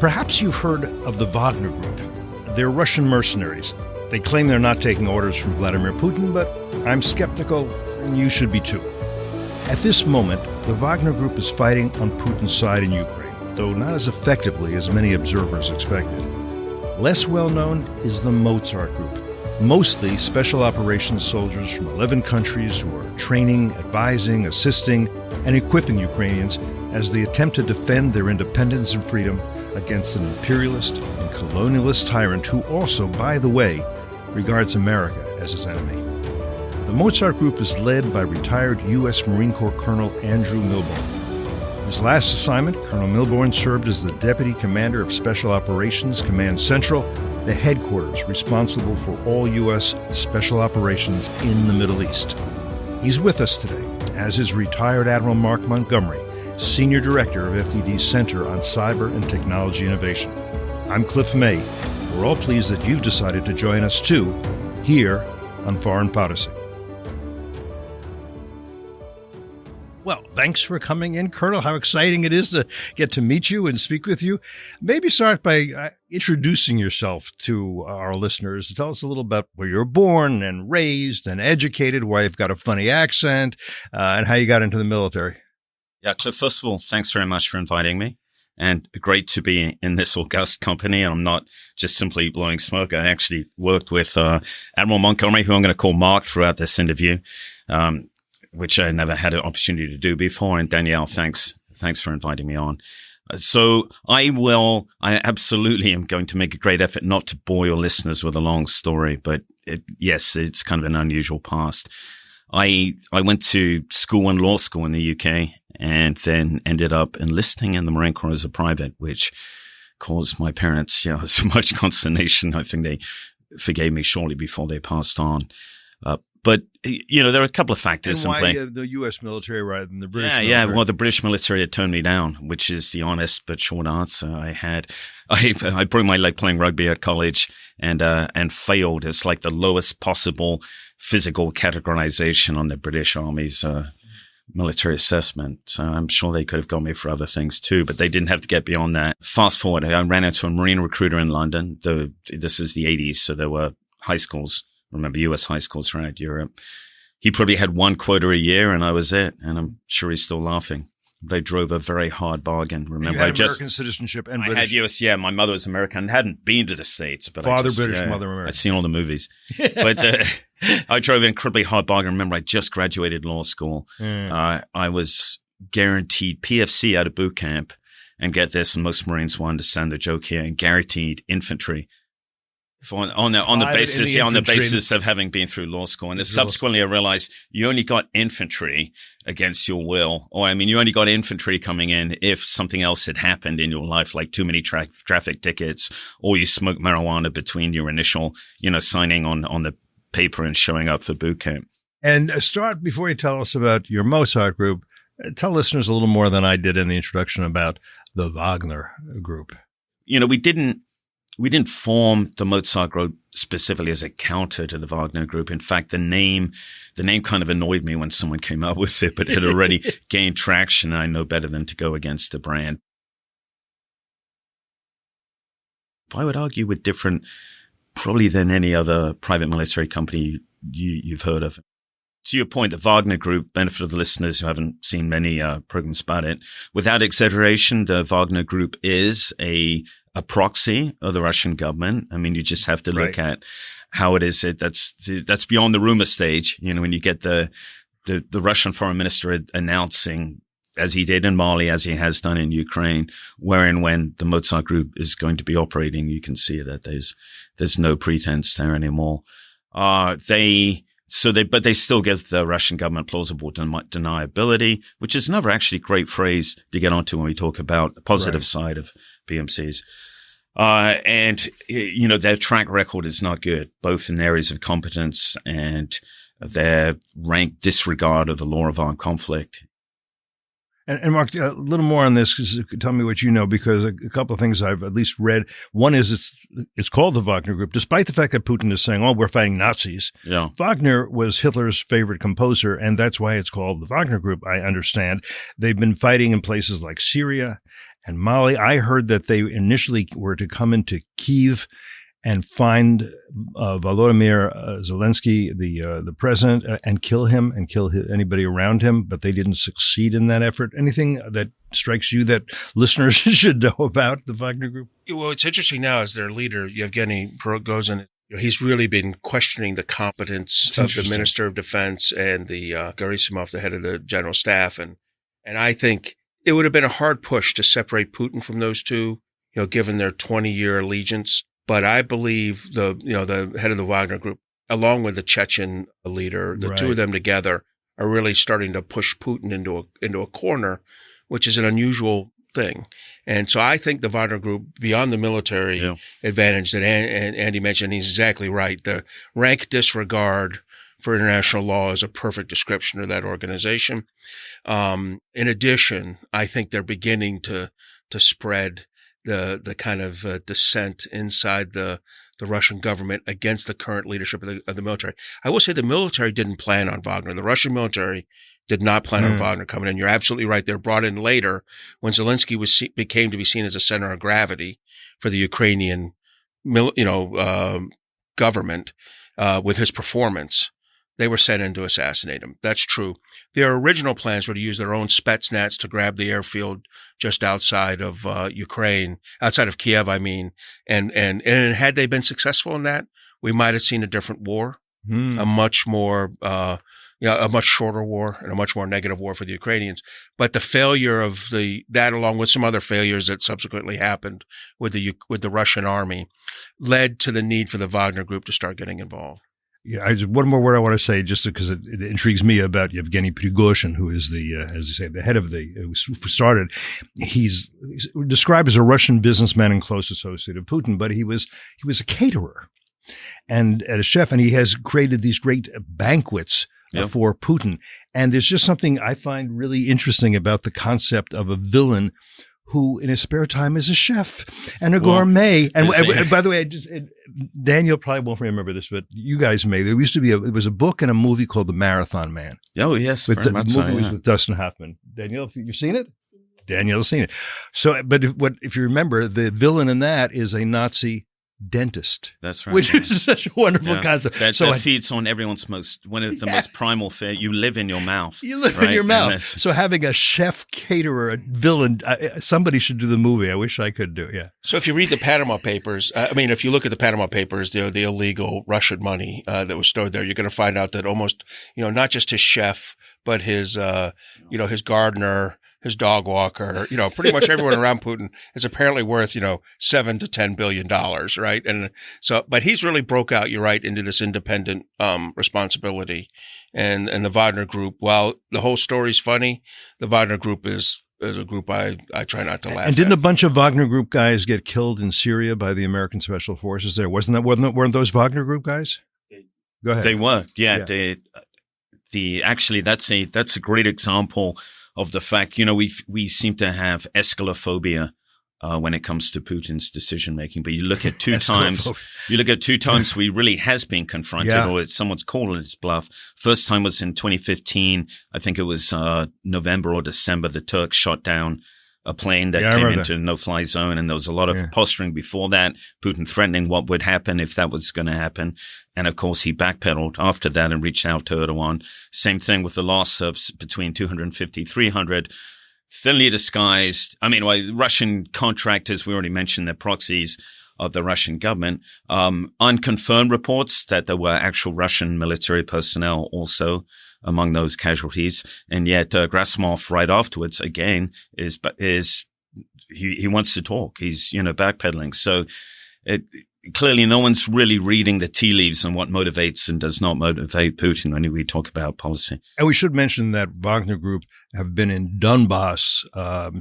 Perhaps you've heard of the Wagner Group. They're Russian mercenaries. They claim they're not taking orders from Vladimir Putin, but I'm skeptical, and you should be too. At this moment, the Wagner Group is fighting on Putin's side in Ukraine, though not as effectively as many observers expected. Less well-known is the Mozart Group, mostly special operations soldiers from 11 countries who are training, advising, assisting, and equipping Ukrainians as they attempt to defend their independence and freedom against an imperialist and colonialist tyrant who also, by the way, regards America as his enemy. The Mozart Group is led by retired U.S. Marine Corps Colonel Andrew Milburn. His last assignment, Colonel Milburn served as the Deputy Commander of Special Operations Command Central, the headquarters responsible for all U.S. special operations in the Middle East. He's with us today, as is retired Admiral Mark Montgomery, Senior Director of FDD's Center on Cyber and Technology Innovation. I'm Cliff May. We're all pleased that you've decided to join us too, here on Foreign Policy. Well, thanks for coming in, Colonel. How exciting it is to get to meet you and speak with you. Maybe start by introducing yourself to our listeners. Tell us a little about where you were born and raised and educated, why you've got a funny accent, and how you got into the military. Yeah, Cliff, first of all, thanks very much for inviting me. And great to be in this august company. I'm not just simply blowing smoke. I actually worked with Admiral Montgomery, who I'm going to call Mark throughout this interview, which I never had an opportunity to do before. And Danielle, thanks for inviting me on. So I absolutely am going to make a great effort not to bore your listeners with a long story, but yes, it's kind of an unusual past. I went to school and law school in the UK and then ended up enlisting in the Marine Corps as a private, which caused my parents, so much consternation. I think they forgave me shortly before they passed on. But there are a couple of factors in play. Why the U.S. military rather than the British military? Yeah, well, the British military had turned me down, which is the honest but short answer. I broke my leg playing rugby at college and failed. It's like the lowest possible physical categorization on the British Army's military assessment. So I'm sure they could have got me for other things too, but they didn't have to get beyond that. Fast forward, I ran into a Marine recruiter in London. This is the 80s, so there were high schools. Remember, U.S. high schools throughout Europe. He probably had one quota a year, and I was it. And I'm sure he's still laughing. But I drove a very hard bargain. Remember, you had American citizenship and British. I had U.S. Yeah, my mother was American. I hadn't been to the States, but Father British, mother American. I'd seen all the movies. But I drove an incredibly hard bargain. Remember, I just graduated law school. I was guaranteed PFC out of boot camp, and get this, and most Marines will understand the joke here, and guaranteed infantry. On the basis of having been through law school. And then subsequently I realized you only got infantry against your will. You only got infantry coming in if something else had happened in your life, like too many traffic tickets, or you smoked marijuana between your initial, signing on the paper and showing up for boot camp. And start, before you tell us about your Mozart Group, tell listeners a little more than I did in the introduction about the Wagner Group. We didn't form the Mozart Group specifically as a counter to the Wagner Group. In fact, the name kind of annoyed me when someone came up with it, but it had already gained traction, and I know better than to go against a brand. I would argue we're different probably than any other private military company you've heard of. To your point, the Wagner Group, benefit of the listeners who haven't seen many programs about it, without exaggeration, the Wagner Group is a proxy of the Russian government. You just have to look at how it is. That's beyond the rumor stage. When you get the Russian foreign minister announcing, as he did in Mali, as he has done in Ukraine, where and when the Mozart Group is going to be operating, you can see that there's no pretense there anymore. But they still give the Russian government plausible deniability, which is another actually great phrase to get onto when we talk about the positive side of PMCs. Their track record is not good, both in areas of competence and their rank disregard of the law of armed conflict. And Mark, a little more on this, because tell me what you know, because a couple of things I've at least read. One is it's called the Wagner Group, despite the fact that Putin is saying, we're fighting Nazis. Yeah. Wagner was Hitler's favorite composer, and that's why it's called the Wagner Group, I understand. They've been fighting in places like Syria and Mali. I heard that they initially were to come into Kyiv and find Volodymyr Zelensky, the president, and kill him and kill anybody around him, but they didn't succeed in that effort. Anything that strikes you that listeners should know about the Wagner Group? Well, it's interesting now as their leader, Yevgeny Prigozhin, he's really been questioning the competence of the Minister of Defense and the Gerasimov, the head of the General Staff. And I think it would have been a hard push to separate Putin from those two, given their 20-year allegiance. But I believe the head of the Wagner Group, along with the Chechen leader, the two of them together are really starting to push Putin into a corner, which is an unusual thing. And so I think the Wagner Group, beyond the military advantage that Andy mentioned, he's exactly right. The rank disregard for international law is a perfect description of that organization. In addition, I think they're beginning to spread the kind of dissent inside the Russian government against the current leadership of the military. I will say the military didn't plan on Wagner. The Russian military did not plan on Wagner coming in. You're absolutely right. They're brought in later when Zelensky became to be seen as a center of gravity for the Ukrainian, government with his performance. They were sent in to assassinate him. That's true. Their original plans were to use their own Spetsnaz to grab the airfield just outside of Ukraine, outside of Kiev, I mean. And had they been successful in that, we might have seen a different war, a much more, a much shorter war and a much more negative war for the Ukrainians. But the failure of that, along with some other failures that subsequently happened with the Russian army, led to the need for the Wagner Group to start getting involved. Yeah, one more word I want to say, just because it intrigues me about Yevgeny Prigozhin, who is as you say, the head of who started. He's described as a Russian businessman and close associate of Putin, but he was a caterer and a chef, and he has created these great banquets for Putin. And there's just something I find really interesting about the concept of a villain who in his spare time is a chef and a gourmet. And by the way, Daniel probably won't remember this, but you guys may. There used to be there was a book and a movie called The Marathon Man. Oh, yes. The movie was with Dustin Hoffman. Daniel, you've seen it? Daniel's seen it. So, but if you remember, the villain in that is a Nazi dentist. That's right. Which is such a wonderful concept. That feeds on everyone's one of the most primal fear. You live in your mouth. You live in your mouth. So having a chef, caterer, a villain, somebody should do the movie. I wish I could do it. Yeah. So if you read the Panama Papers, if you look at the Panama Papers, the illegal Russian money that was stored there, you're going to find out that almost, not just his chef, but his gardener, his dog walker, pretty much everyone around Putin is apparently worth, $7 to $10 billion, right? And so, but he's really broke out, you're right, into this independent responsibility. And the Wagner Group, while the whole story's funny, the Wagner Group is a group I try not to laugh at. And didn't a bunch of Wagner Group guys get killed in Syria by the American Special Forces there? Weren't those Wagner Group guys? Go ahead. They were, yeah. Actually, that's a great example of the fact, we seem to have escalophobia when it comes to Putin's decision making. But you look at two times where he really has been confronted, or someone's calling his bluff. First time was in 2015. I think it was November or December. The Turks shot down a plane that came into no-fly zone, and there was a lot of posturing before that, Putin threatening what would happen if that was going to happen. And of course, he backpedaled after that and reached out to Erdogan. Same thing with the loss of between 250, 300 thinly disguised. Russian contractors, we already mentioned their proxies of the Russian government. Unconfirmed reports that there were actual Russian military personnel also among those casualties. And yet, Gerasimov right afterwards again he wants to talk. He's, backpedaling. So clearly no one's really reading the tea leaves on what motivates and does not motivate Putin when we talk about policy. And we should mention that Wagner Group have been in Donbass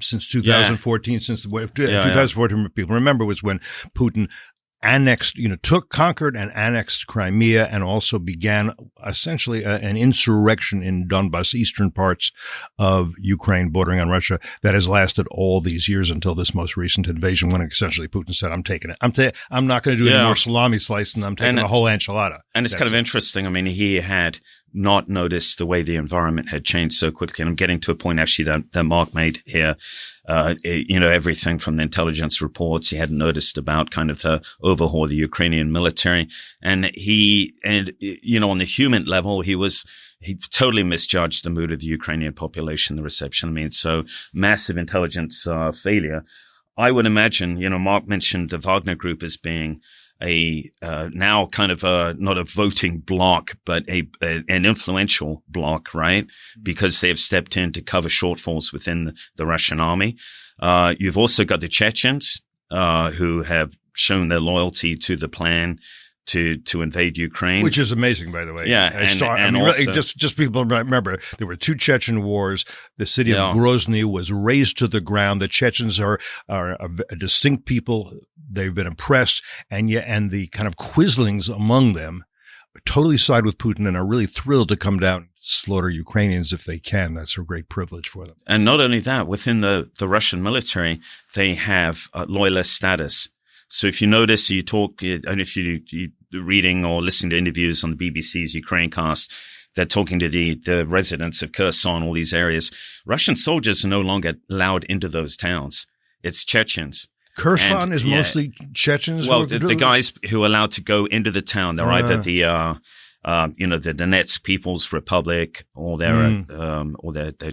since 2014. Since 2014, people remember, was when Putin annexed, conquered and annexed Crimea, and also began essentially an insurrection in Donbass, eastern parts of Ukraine bordering on Russia, that has lasted all these years until this most recent invasion, when essentially Putin said, I'm taking it. I'm not going to do any more salami slice, and I'm taking the whole enchilada. And it's kind of interesting. He had not noticed the way the environment had changed so quickly. And I'm getting to a point actually that Mark made here. Everything from the intelligence reports he hadn't noticed about kind of the overhaul of the Ukrainian military. And on the human level, he totally misjudged the mood of the Ukrainian population, the reception. I mean, so massive intelligence failure. I would imagine, Mark mentioned the Wagner Group as being now kind of not a voting bloc, but an influential bloc, right? Because they have stepped in to cover shortfalls within the Russian army. You've also got the Chechens, who have shown their loyalty to the plan to invade Ukraine, which is amazing, by the way. Yeah, really, just people remember there were 2 Chechen wars. The city of Grozny was razed to the ground. The Chechens are a distinct people. They've been oppressed, and the kind of quislings among them totally side with Putin and are really thrilled to come down and slaughter Ukrainians if they can. That's a great privilege for them. And not only that, within the Russian military, they have loyalist status. So if you notice, you talk, and if you're reading or listening to interviews on the BBC's Ukraine cast, they're talking to the residents of Kherson, all these areas. Russian soldiers are no longer allowed into those towns. It's Chechens. Kherson is mostly Chechens? Well, the guys who are allowed to go into the town, they're either the Donetsk People's Republic or they're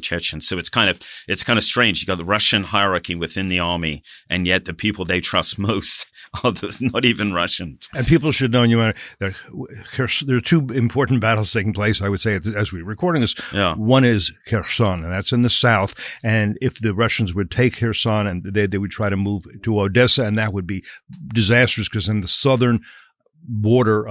Chechens. So it's kind of strange. You got the Russian hierarchy within the army, and yet the people they trust most are not even Russians. And people should know, there are 2 important battles taking place, I would say, as we're recording this. Yeah. One is Kherson, and that's in the south. And if the Russians would take Kherson, and they would try to move to Odessa, and that would be disastrous because in the southern border,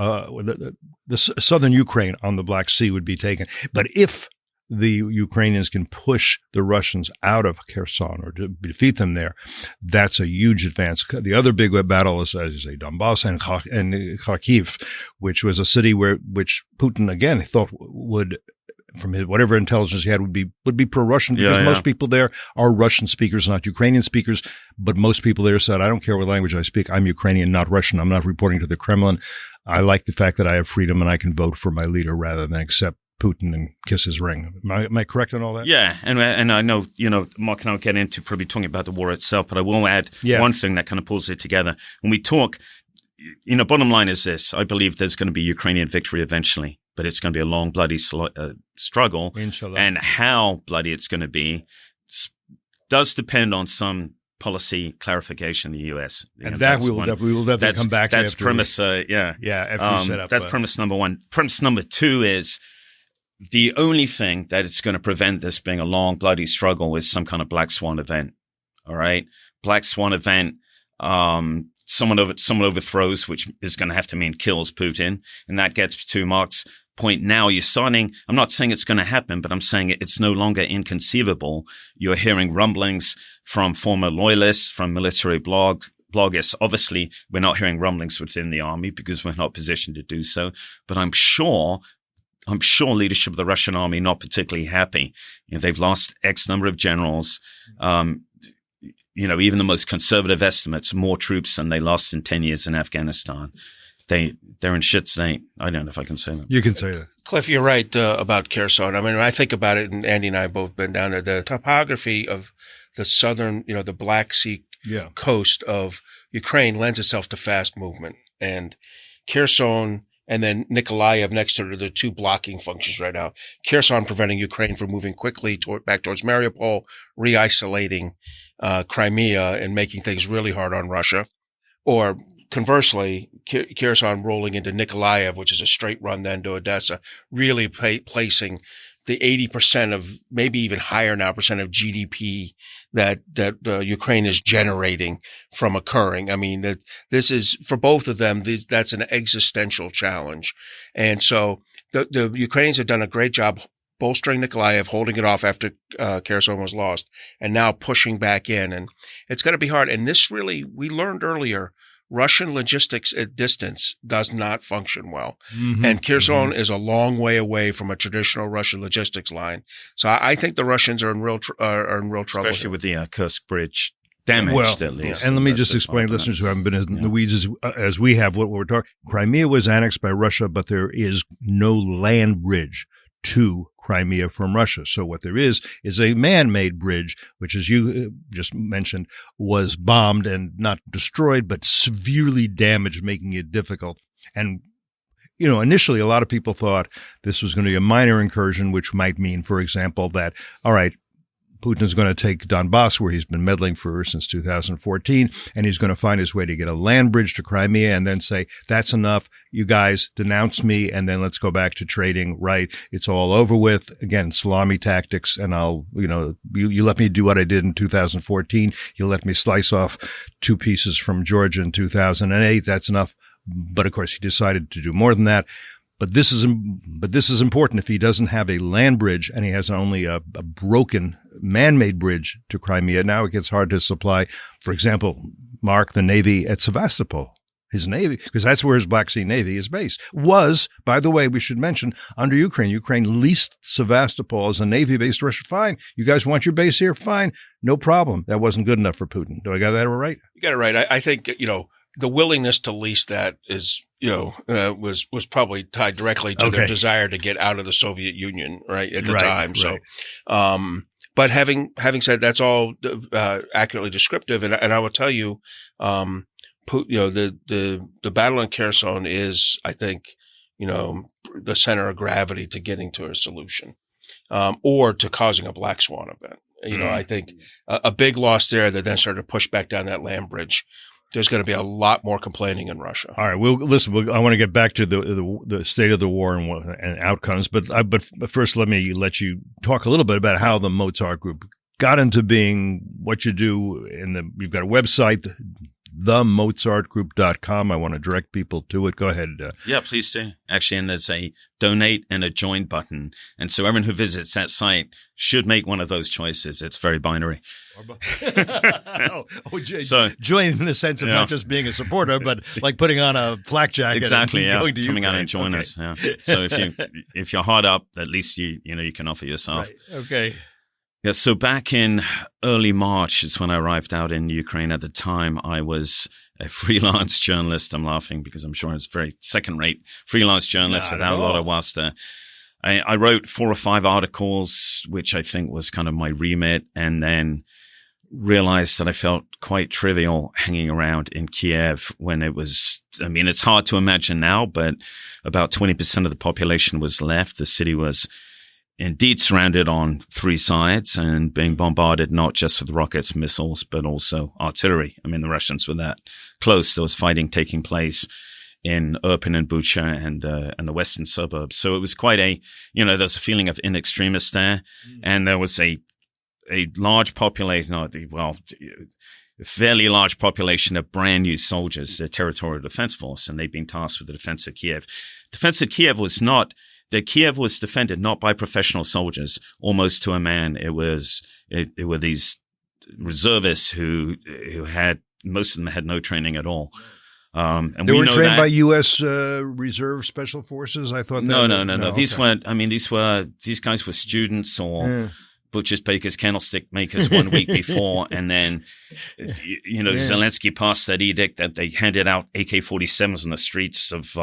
the southern Ukraine on the Black Sea would be taken. But if the Ukrainians can push the Russians out of Kherson or to defeat them there, that's a huge advance. The other big battle is, as you say, Donbass and Kharkiv, which was a city which Putin again thought would, from whatever intelligence he had, would be pro-Russian because most people there are Russian speakers, not Ukrainian speakers. But most people there said, I don't care what language I speak. I'm Ukrainian, not Russian. I'm not reporting to the Kremlin. I like the fact that I have freedom and I can vote for my leader rather than accept Putin and kiss his ring. Am I correct on all that? Yeah. And I know, Mark and I will get into probably talking about the war itself, but I will add one thing that kind of pulls it together. When we talk, bottom line is this. I believe there's going to be Ukrainian victory eventually, but it's going to be a long, bloody struggle. Inshallah. And how bloody it's going to be does depend on some policy clarification in the U.S. And that we will definitely come back to. That's premise, after you set up. That's premise number 1. Premise number 2 is the only thing that it's going to prevent this being a long, bloody struggle is some kind of black swan event. All right? Black swan event, someone overthrows, which is going to have to mean kills Putin. And that gets to Mark's point now. You're starting, I'm not saying it's going to happen, but I'm saying it's no longer inconceivable. You're hearing rumblings from former loyalists, from military bloggers. Obviously, we're not hearing rumblings within the army because we're not positioned to do so. But I'm sure leadership of the Russian army not particularly happy. They've lost X number of generals. Even the most conservative estimates, more troops than they lost in 10 years in Afghanistan. They're in shit state. I don't know if I can say that. You can say that. Cliff, you're right about Kherson. I mean, when I think about it, and Andy and I have both been down there, the topography of the southern, the Black Sea coast of Ukraine lends itself to fast movement. And Kherson and then Nikolaev next to the 2 blocking functions right now. Kherson preventing Ukraine from moving quickly back towards Mariupol, re-isolating Crimea and making things really hard on Russia. Or conversely, Kherson rolling into Nikolaev, which is a straight run then to Odessa, really placing the 80% of, maybe even higher now, percent of GDP that Ukraine is generating from occurring. I mean, this is, for both of them, that's an existential challenge. And so the Ukrainians have done a great job bolstering Nikolaev, holding it off after Kherson was lost, and now pushing back in. And it's going to be hard. And this really, we learned earlier, Russian logistics at distance does not function well. Mm-hmm. And Kherson is a long way away from a traditional Russian logistics line. So I think the Russians are in real trouble. Especially with the Kursk Bridge damaged at least. And let me just explain to listeners who haven't been in the weeds as we have what we're talking. Crimea was annexed by Russia, but there is no land bridge to Crimea from Russia. So what there is a man-made bridge, which, as you just mentioned, was bombed and not destroyed, but severely damaged, making it difficult. And initially, a lot of people thought this was going to be a minor incursion, which might mean, for example, that, all right, Putin's going to take Donbass, where he's been meddling since 2014, and he's going to find his way to get a land bridge to Crimea and then say, that's enough. You guys denounce me, and then let's go back to trading. Right. It's all over with. Again, salami tactics, and I'll, you let me do what I did in 2014. You let me slice off 2 pieces from Georgia in 2008. That's enough. But of course, he decided to do more than that. But this is important. If he doesn't have a land bridge and he has only a broken man-made bridge to Crimea, now it gets hard to supply, for example, Mark, the Navy at Sevastopol. His Navy, because that's where his Black Sea Navy is based, was, by the way, we should mention, under Ukraine. Ukraine leased Sevastopol as a Navy-based Russia. Fine. You guys want your base here? Fine. No problem. That wasn't good enough for Putin. Do I got that right? You got it right. I think, the willingness to lease that is, was probably tied directly to their desire to get out of the Soviet Union, right, at the time. So, but having said that's all accurately descriptive, and I will tell you, the battle in Kherson is, I think, the center of gravity to getting to a solution, or to causing a black swan event. I think a big loss there that then started to push back down that land bridge. There's going to be a lot more complaining in Russia. All right. I want to get back to the state of the war and outcomes, but first let me let you talk a little bit about how the Mozart Group got into being what you do. You've got a website, themozartgroup.com. I want to direct people to it. Go ahead. Yeah, please do. Actually, and there's a donate and a join button. And so everyone who visits that site should make one of those choices. It's very binary. Join in the sense of not just being a supporter, but like putting on a flak jacket. Exactly. And going to coming Ukraine. out and join us. Yeah. So if you're hard up, at least you can offer yourself. Right. Okay. Yeah, so back in early March is when I arrived out in Ukraine. At the time, I was a freelance journalist. I'm laughing because I'm sure I was a very second-rate freelance journalist without a lot of wasta. I wrote 4 or 5 articles, which I think was kind of my remit, and then realized that I felt quite trivial hanging around in Kiev when it was, it's hard to imagine now, but about 20% of the population was left. The city was indeed surrounded on 3 sides and being bombarded not just with rockets, missiles, but also artillery. The Russians were that close. There was fighting taking place in Irpin and Bucha and the western suburbs. So it was quite there's a feeling of in extremis there. And there was a large population, a fairly large population of brand new soldiers, the Territorial Defense Force, and they'd been tasked with the defense of Kiev. Defense of Kiev was Kiev was defended not by professional soldiers, almost to a man. It were these reservists who had, most of them had no training at all. And they were trained by U.S. Reserve Special Forces. I thought no. These weren't. These guys were students or butchers, bakers, candlestick makers 1 week before, and then Zelensky passed that edict that they handed out AK-47s on the streets of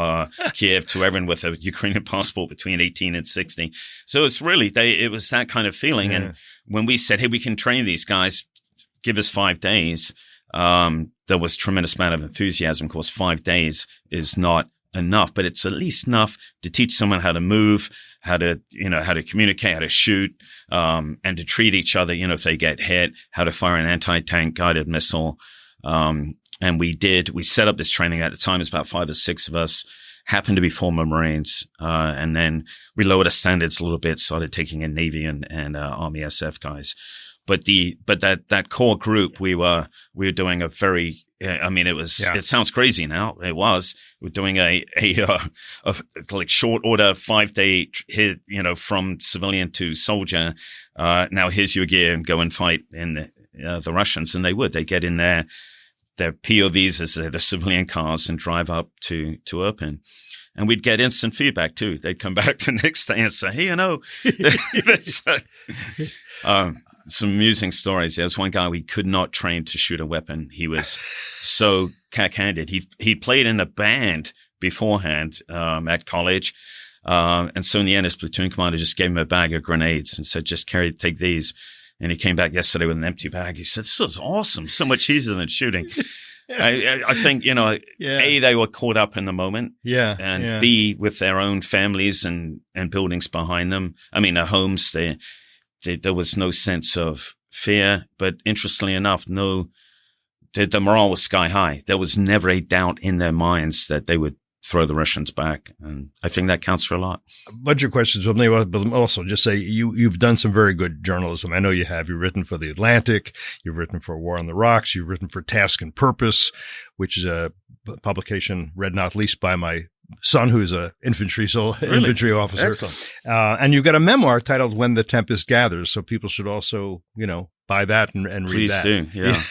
Kiev to everyone with a Ukrainian passport between 18 and 60. So it's really it was that kind of feeling. Yeah. And when we said, "Hey, we can train these guys, give us 5 days," there was tremendous amount of enthusiasm. Of course, 5 days is not enough, but it's at least enough to teach someone how to move, how to communicate, how to shoot, and to treat each other, if they get hit, how to fire an anti-tank guided missile. And we set up this training at the time. It's about 5 or 6 of us, happened to be former Marines. And then we lowered our standards a little bit, started taking in Navy and Army SF guys. But that core group, we were doing a very, it sounds crazy now. We're doing a like short order 5-day hit, from civilian to soldier. Now here's your gear and go and fight in the Russians. And they get in their POVs as the civilian cars and drive up to Irpin. And we'd get instant feedback too. They'd come back the next day and say, "Hey, some amusing stories. There's one guy we could not train to shoot a weapon. He was so cack-handed. He played in a band beforehand at college. And so in the end, his platoon commander just gave him a bag of grenades and said, just take these. And he came back yesterday with an empty bag. He said, this was awesome. So much easier than shooting. I think, A, they were caught up in the moment. Yeah. And B, with their own families and buildings behind them. I mean, their homes, there was no sense of fear. But interestingly enough, the morale was sky high. There was never a doubt in their minds that they would throw the Russians back. And I think that counts for a lot. A bunch of questions, but also just say you've done some very good journalism. I know you have. You've written for The Atlantic. You've written for War on the Rocks. You've written for Task and Purpose, which is a publication read not least by my son, who's a infantry officer. Excellent. And you've got a memoir titled When the Tempest Gathers. So people should also, buy that and read that. Please do. Yeah.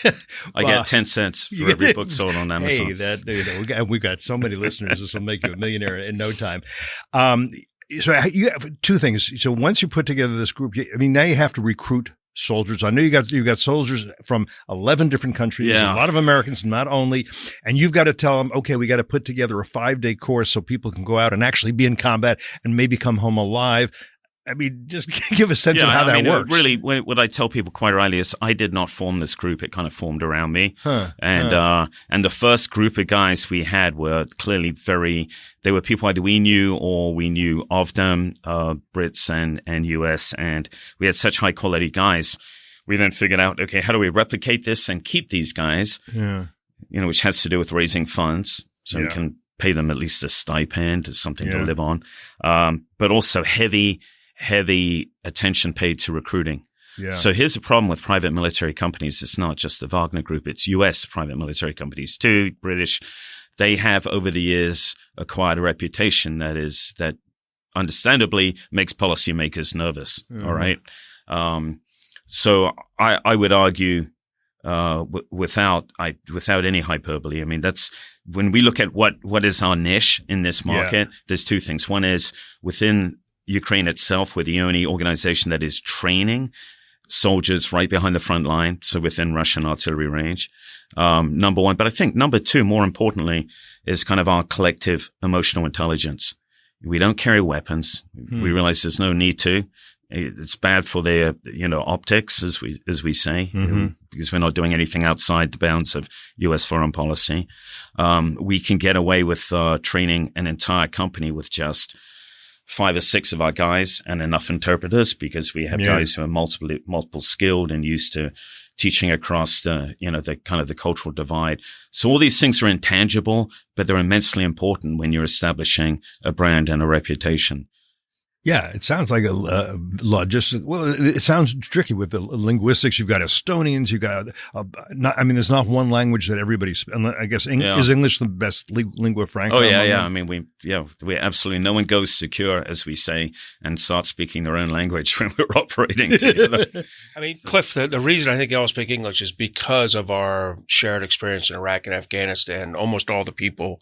I get 10 cents for every book sold on Amazon. Hey, we've got so many listeners. This will make you a millionaire in no time. So you have two things. So once you put together this group, now you have to recruit soldiers. I know you got soldiers from 11 different countries, a lot of Americans, not only, and you've got to tell them, okay, we got to put together a 5-day course so people can go out and actually be in combat and maybe come home alive. I mean, just give a sense of how that works. Really, what I tell people quite rightly is I did not form this group. It kind of formed around me. And the first group of guys we had were clearly they were people either we knew or we knew of them, Brits and US. And we had such high quality guys. We then figured out, okay, how do we replicate this and keep these guys? Yeah. Which has to do with raising funds. So we can pay them at least a stipend or something to live on. But also heavy attention paid to recruiting. Yeah. So here's the problem with private military companies. It's not just the Wagner Group. It's US private military companies too, British. They have over the years acquired a reputation that understandably makes policymakers nervous. Mm-hmm. All right. So I would argue, without any hyperbole. I mean, that's when we look at what is our niche in this market, there's two things. One is within Ukraine itself, we're the only organization that is training soldiers right behind the front line, so within Russian artillery range, number one. But I think number two, more importantly, is kind of our collective emotional intelligence. We don't carry weapons. We realize there's no need to. It's bad for their, optics, as we say, because we're not doing anything outside the bounds of U.S. foreign policy. We can get away with training an entire company with just 5 or 6 of our guys and enough interpreters, because we have guys who are multiple skilled and used to teaching across the kind of the cultural divide. So all these things are intangible, but they're immensely important when you're establishing a brand and a reputation. Yeah, it sounds like a logistic. Well, it sounds tricky with the linguistics. You've got Estonians. You've got there's not one language that everybody's. I guess is English the best lingua franca? Oh yeah. I mean, we absolutely. No one goes secure, as we say, and starts speaking their own language when we're operating together. I mean, Cliff, the reason I think they all speak English is because of our shared experience in Iraq and Afghanistan. Almost all the people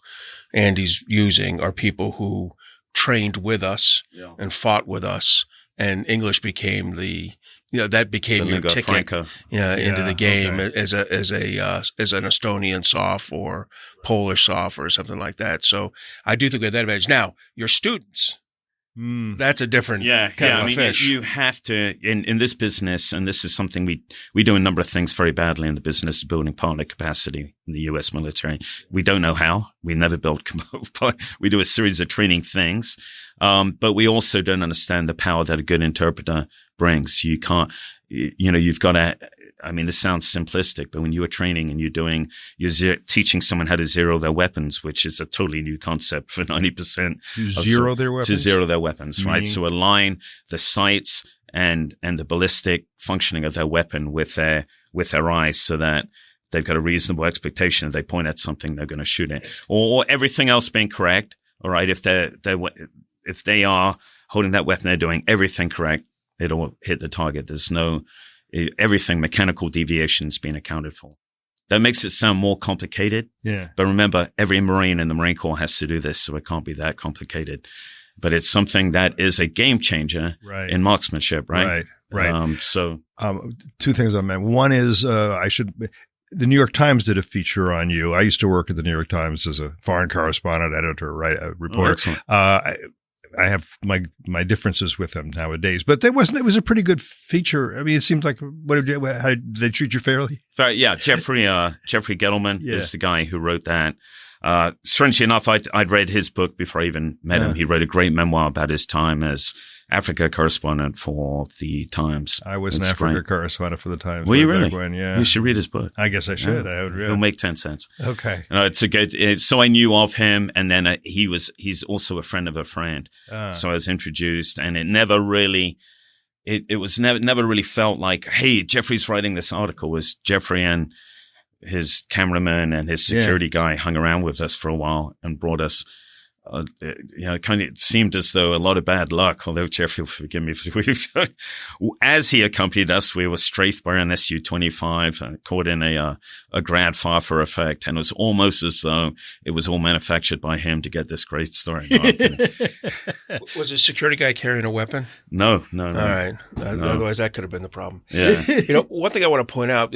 Andy's using are people who trained with us and fought with us, and English became that became your ticket into the game as an Estonian SOF or Polish SOF or something like that. So I do think we have that advantage. Now, your students, that's a different kind of a fish. You have to, in this business, and this is something we do a number of things very badly in the business of building partner capacity in the U.S. military. We don't know how. We never build. We do a series of training things, but we also don't understand the power that a good interpreter brings. You can't, you've got to. I mean, this sounds simplistic, but when you are training and you're teaching someone how to zero their weapons, which is a totally new concept for 90%. To zero their weapons? To zero their weapons, right? So align the sights and the ballistic functioning of their weapon with their eyes, so that they've got a reasonable expectation if they point at something, they're going to shoot it. Or everything else being correct, all right? If they are holding that weapon, they're doing everything correct, it'll hit the target. There's no everything mechanical deviations being accounted for. That makes it sound more complicated. Yeah. But remember, every Marine in the Marine Corps has to do this, so it can't be that complicated. But it's something that is a game changer in marksmanship, right? Right. So two things on that. One is the New York Times did a feature on you. I used to work at the New York Times as a foreign correspondent, editor, right, a reporter. I have my differences with them nowadays, but it was a pretty good feature. I mean, it seems like how did they treat you fairly? Yeah, Jeffrey Gettleman is the guy who wrote that. Strangely enough, I'd read his book before I even met him. He wrote a great memoir about his time as Africa correspondent for the Times. I was an Africa correspondent for the Times. Were you really? Yeah. You should read his book. I guess I should. Yeah. I would read. It'll make 10 cents. Okay. It's a good. So I knew of him, and then he's also a friend of a friend. So I was introduced, and it never really. It was never really felt like, hey, Jeffrey's writing this article. It was Jeffrey and his cameraman and his security guy hung around with us for a while and brought us, kind of it seemed as though a lot of bad luck, although Jeffrey will forgive me. As he accompanied us, we were strafed by an Su-25, caught in a grad fire for effect. And it was almost as though it was all manufactured by him to get this great story. Was the security guy carrying a weapon? No. All right. Otherwise, that could have been the problem. Yeah. One thing I want to point out,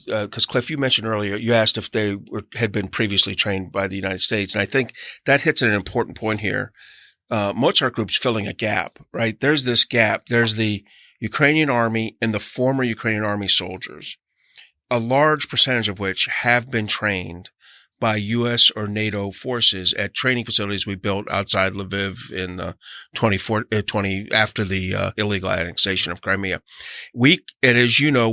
because Cliff, you mentioned earlier, you asked if they had been previously trained by the United States. And I think that hits an important point here. Mozart Group's filling a gap, right? There's this gap. There's the Ukrainian army and the former Ukrainian army soldiers, a large percentage of which have been trained by U.S. or NATO forces at training facilities we built outside Lviv in after the illegal annexation of Crimea. And as you know,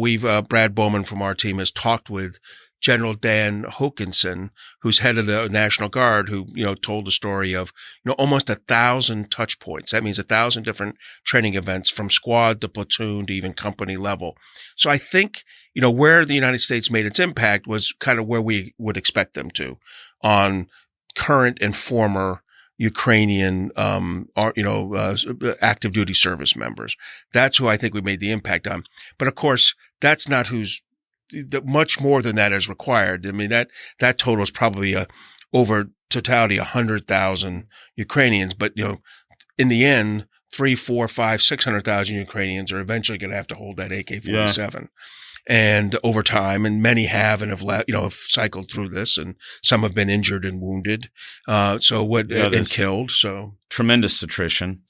Brad Bowman from our team has talked with General Dan Hokanson, who's head of the National Guard, who, told the story of, almost 1,000 touch points. That means 1,000 different training events from squad to platoon to even company level. So I think, where the United States made its impact was kind of where we would expect them to on current and former Ukrainian, active duty service members. That's who I think we made the impact on. But of course, that's not much more than that is required. I mean, that total is probably over totality 100,000 Ukrainians. But, in the end, 3, 4, 5, 600,000 Ukrainians are eventually going to have to hold that AK-47. And over time, and many have and have cycled through this, and some have been injured and wounded. And killed. So tremendous attrition,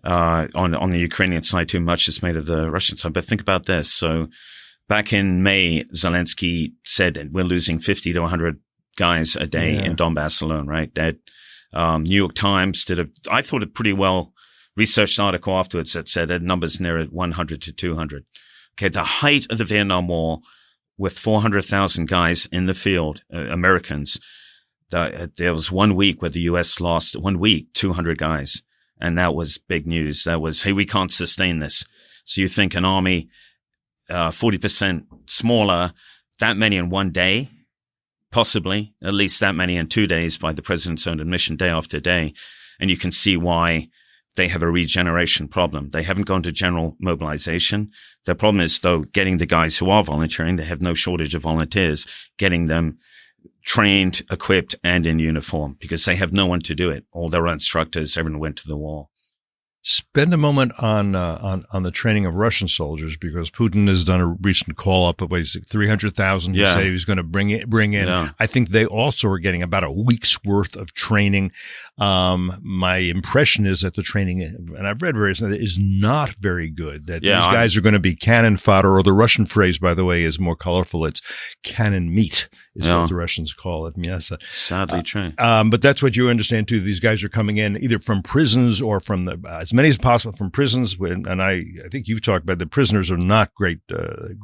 on the Ukrainian side too. Much is made of the Russian side. But think about this. So, back in May, Zelensky said we're losing 50 to 100 guys a day in Donbass alone, right? Dead. New York Times did I thought a pretty well researched article afterwards that said that numbers near 100 to 200. Okay, the height of the Vietnam War with 400,000 guys in the field, Americans, there was 1 week where the U.S. lost 200 guys. And that was big news. That was, hey, we can't sustain this. So you think an army 40% smaller, that many in 1 day, possibly at least that many in 2 days by the president's own admission, day after day. And you can see why they have a regeneration problem. They haven't gone to general mobilization. Their problem is, though, getting the guys who are volunteering. They have no shortage of volunteers, getting them trained, equipped, and in uniform, because they have no one to do it. All their instructors, everyone went to the war. Spend a moment on the training of Russian soldiers, because Putin has done a recent call up of 300,000. You say he's going to bring in. Yeah. I think they also are getting about a week's worth of training. My impression is that the training, and I've read various, is not very good. That these guys are going to be cannon fodder, or the Russian phrase, by the way, is more colorful. It's cannon meat is what the Russians call it. Yes, sadly true. But that's what you understand too. These guys are coming in either from prisons or from as many as possible from prisons. And I think you've talked about the prisoners are not great, do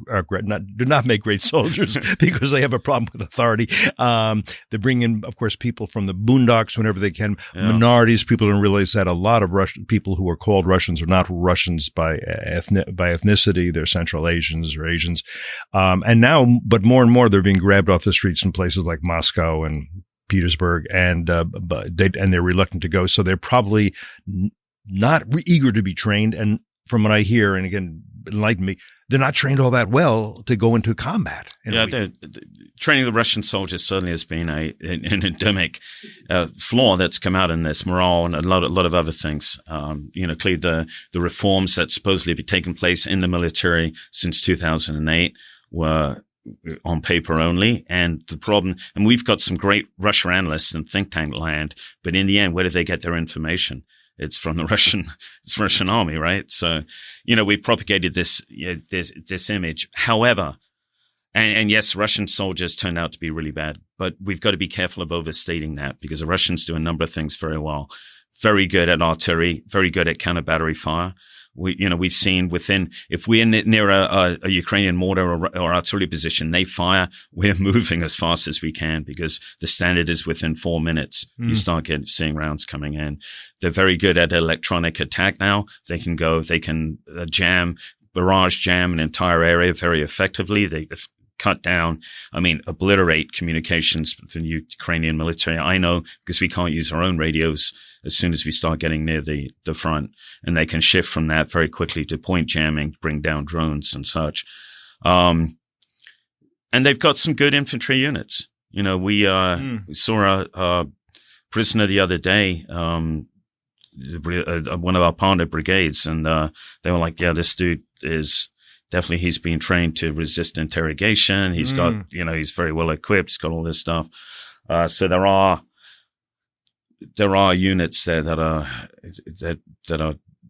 not make great soldiers because they have a problem with authority. They bring in, of course, people from the boondocks whenever they can. Yeah. Minorities. People don't realize that a lot of Russian people who are called Russians are not Russians by ethnicity. They're Central Asians or Asians. And now, but more and more, they're being grabbed off the streets in places like Moscow and Petersburg, and they're reluctant to go. So they're probably not eager to be trained. And from what I hear, and again, enlighten me, they're not trained all that well to go into combat. Training the Russian soldiers certainly has been an endemic flaw that's come out in this morale and a lot of other things. Include the reforms that supposedly have taken place in the military since 2008 were on paper only. And the problem, and we've got some great Russia analysts in think tank land, but in the end, where do they get their information? It's from the Russian army, right? So, we propagated this image. However, and yes, Russian soldiers turned out to be really bad, but we've got to be careful of overstating that because the Russians do a number of things very well. Very good at artillery, very good at counter battery fire. We've seen if we're near a Ukrainian mortar or artillery position, they fire, we're moving as fast as we can because the standard is within 4 minutes. You start seeing rounds coming in. They're very good at electronic attack now. They can barrage jam an entire area very effectively. They cut down, obliterate communications with the Ukrainian military. I know because we can't use our own radios as soon as we start getting near the front, and they can shift from that very quickly to point jamming, bring down drones and such. And they've got some good infantry units. We saw a prisoner the other day, one of our partner brigades, and they were like, yeah, this dude is definitely, he's been trained to resist interrogation. He's got, he's very well equipped. He's got all this stuff. So there are units there that are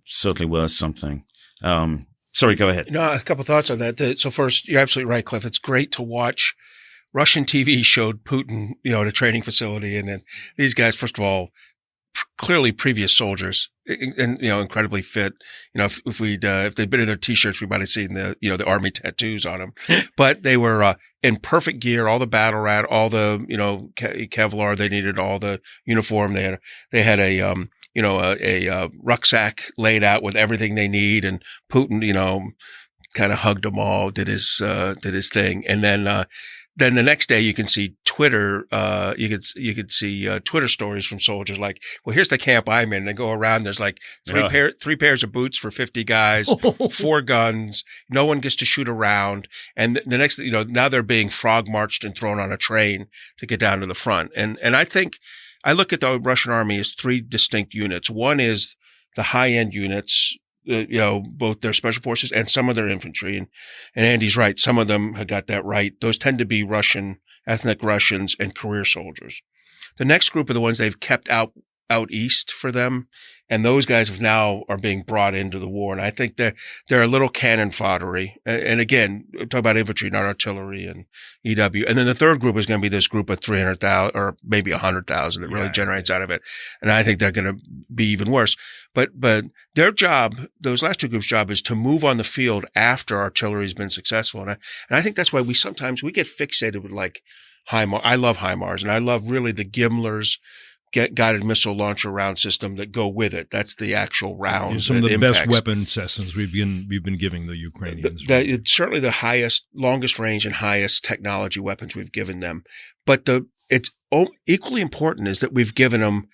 certainly worth something. Sorry, go ahead. No, a couple of thoughts on that. So first, you're absolutely right, Cliff. It's great to watch. Russian TV showed Putin, at a training facility, and then these guys, first of all, clearly previous soldiers and, incredibly fit. If they'd been in their t-shirts, we might have seen the army tattoos on them, but they were, in perfect gear, all the battle rat, all the, Kevlar they needed, all the uniform. They had a rucksack laid out with everything they need. And Putin, kind of hugged them all, did his thing. And then the next day you can see Twitter, you could see Twitter stories from soldiers like, well, here's the camp I'm in. They go around. There's like three pairs of boots for 50 guys, 4 guns. No one gets to shoot around. And the next, now they're being frog marched and thrown on a train to get down to the front. And I think I look at the Russian army as 3 distinct units. One is the high end units, both their special forces and some of their infantry. And Andy's right. Some of them have got that right. Those tend to be ethnic Russians and career soldiers. The next group are the ones they've kept out east for them. And those guys are being brought into the war. And I think they're a little cannon foddery. And again, talk about infantry, not artillery and EW. And then the third group is going to be this group of 300,000 or maybe 100,000 that really generates out of it. And I think they're going to be even worse. But their job, those last 2 groups' job is to move on the field after artillery has been successful. And I think that's why we get fixated with like HIMARS. I love HIMARS, and I love really the Gimler's guided missile launcher round system that go with it. That's the actual round. Some of the best weapon systems we've been giving the Ukrainians. It's certainly the highest, longest range and highest technology weapons we've given them. But it's equally important is that we've given them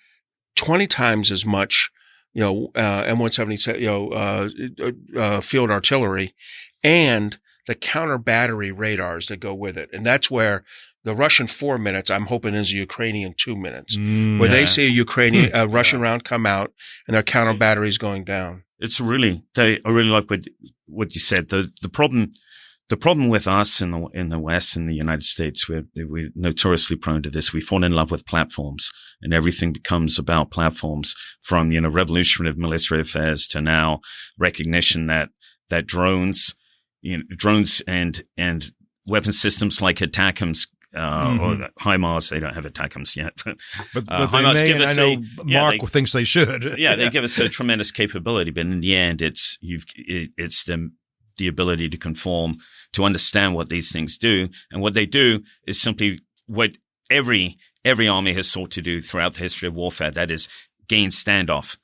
20 times as much, M170, field artillery and the counter battery radars that go with it. And that's where the Russian 4 minutes, I'm hoping, is a Ukrainian 2 minutes, where they see a Russian round come out and their counter batteries going down. I really like what you said. The problem with us in the West, in the United States, we're notoriously prone to this. We fall in love with platforms, and everything becomes about platforms. From revolutionary military affairs to now recognition that drones and weapon systems like ATACMS. Or HIMARS, they don't have ATACMS yet, but HIMARS they may, give us Mark thinks they should. They give us a tremendous capability, but in the end, it's the ability to conform, to understand what these things do, and what they do is simply what every army has sought to do throughout the history of warfare. That is, gain standoff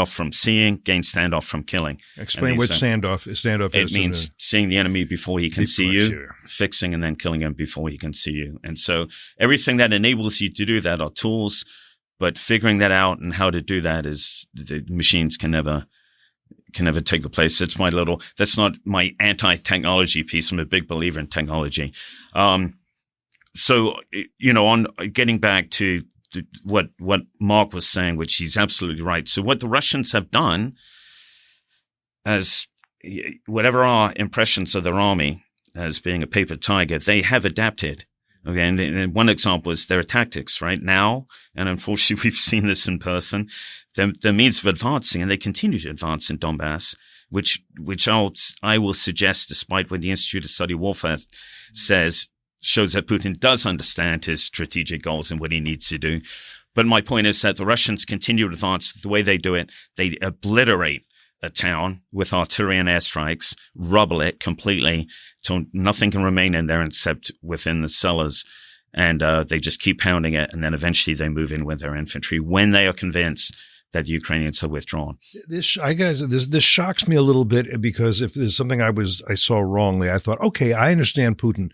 from seeing, gain standoff from killing. Explain what standoff is. It means seeing the enemy before he can see you, fixing and then killing him before he can see you. And so everything that enables you to do that are tools, but figuring that out and how to do that is the machines can never can never take the place. That's not my anti-technology piece. I'm a big believer in technology. So, on getting back to what Mark was saying, which he's absolutely right. So what the Russians have done, as whatever our impressions of their army as being a paper tiger, they have adapted. Okay. And one example is their tactics right now. And unfortunately, we've seen this in person. Their means of advancing, and they continue to advance in Donbass, which I will suggest, despite what the Institute of Study Warfare says, shows that Putin does understand his strategic goals and what he needs to do. But my point is that the Russians continue to advance. The way they do it, they obliterate a town with artillery and airstrikes, rubble it completely so nothing can remain in there except within the cellars. And they just keep pounding it. And then eventually they move in with their infantry when they are convinced that the Ukrainians have withdrawn. This shocks me a little bit, because if there's something I saw wrongly, I thought, okay, I understand Putin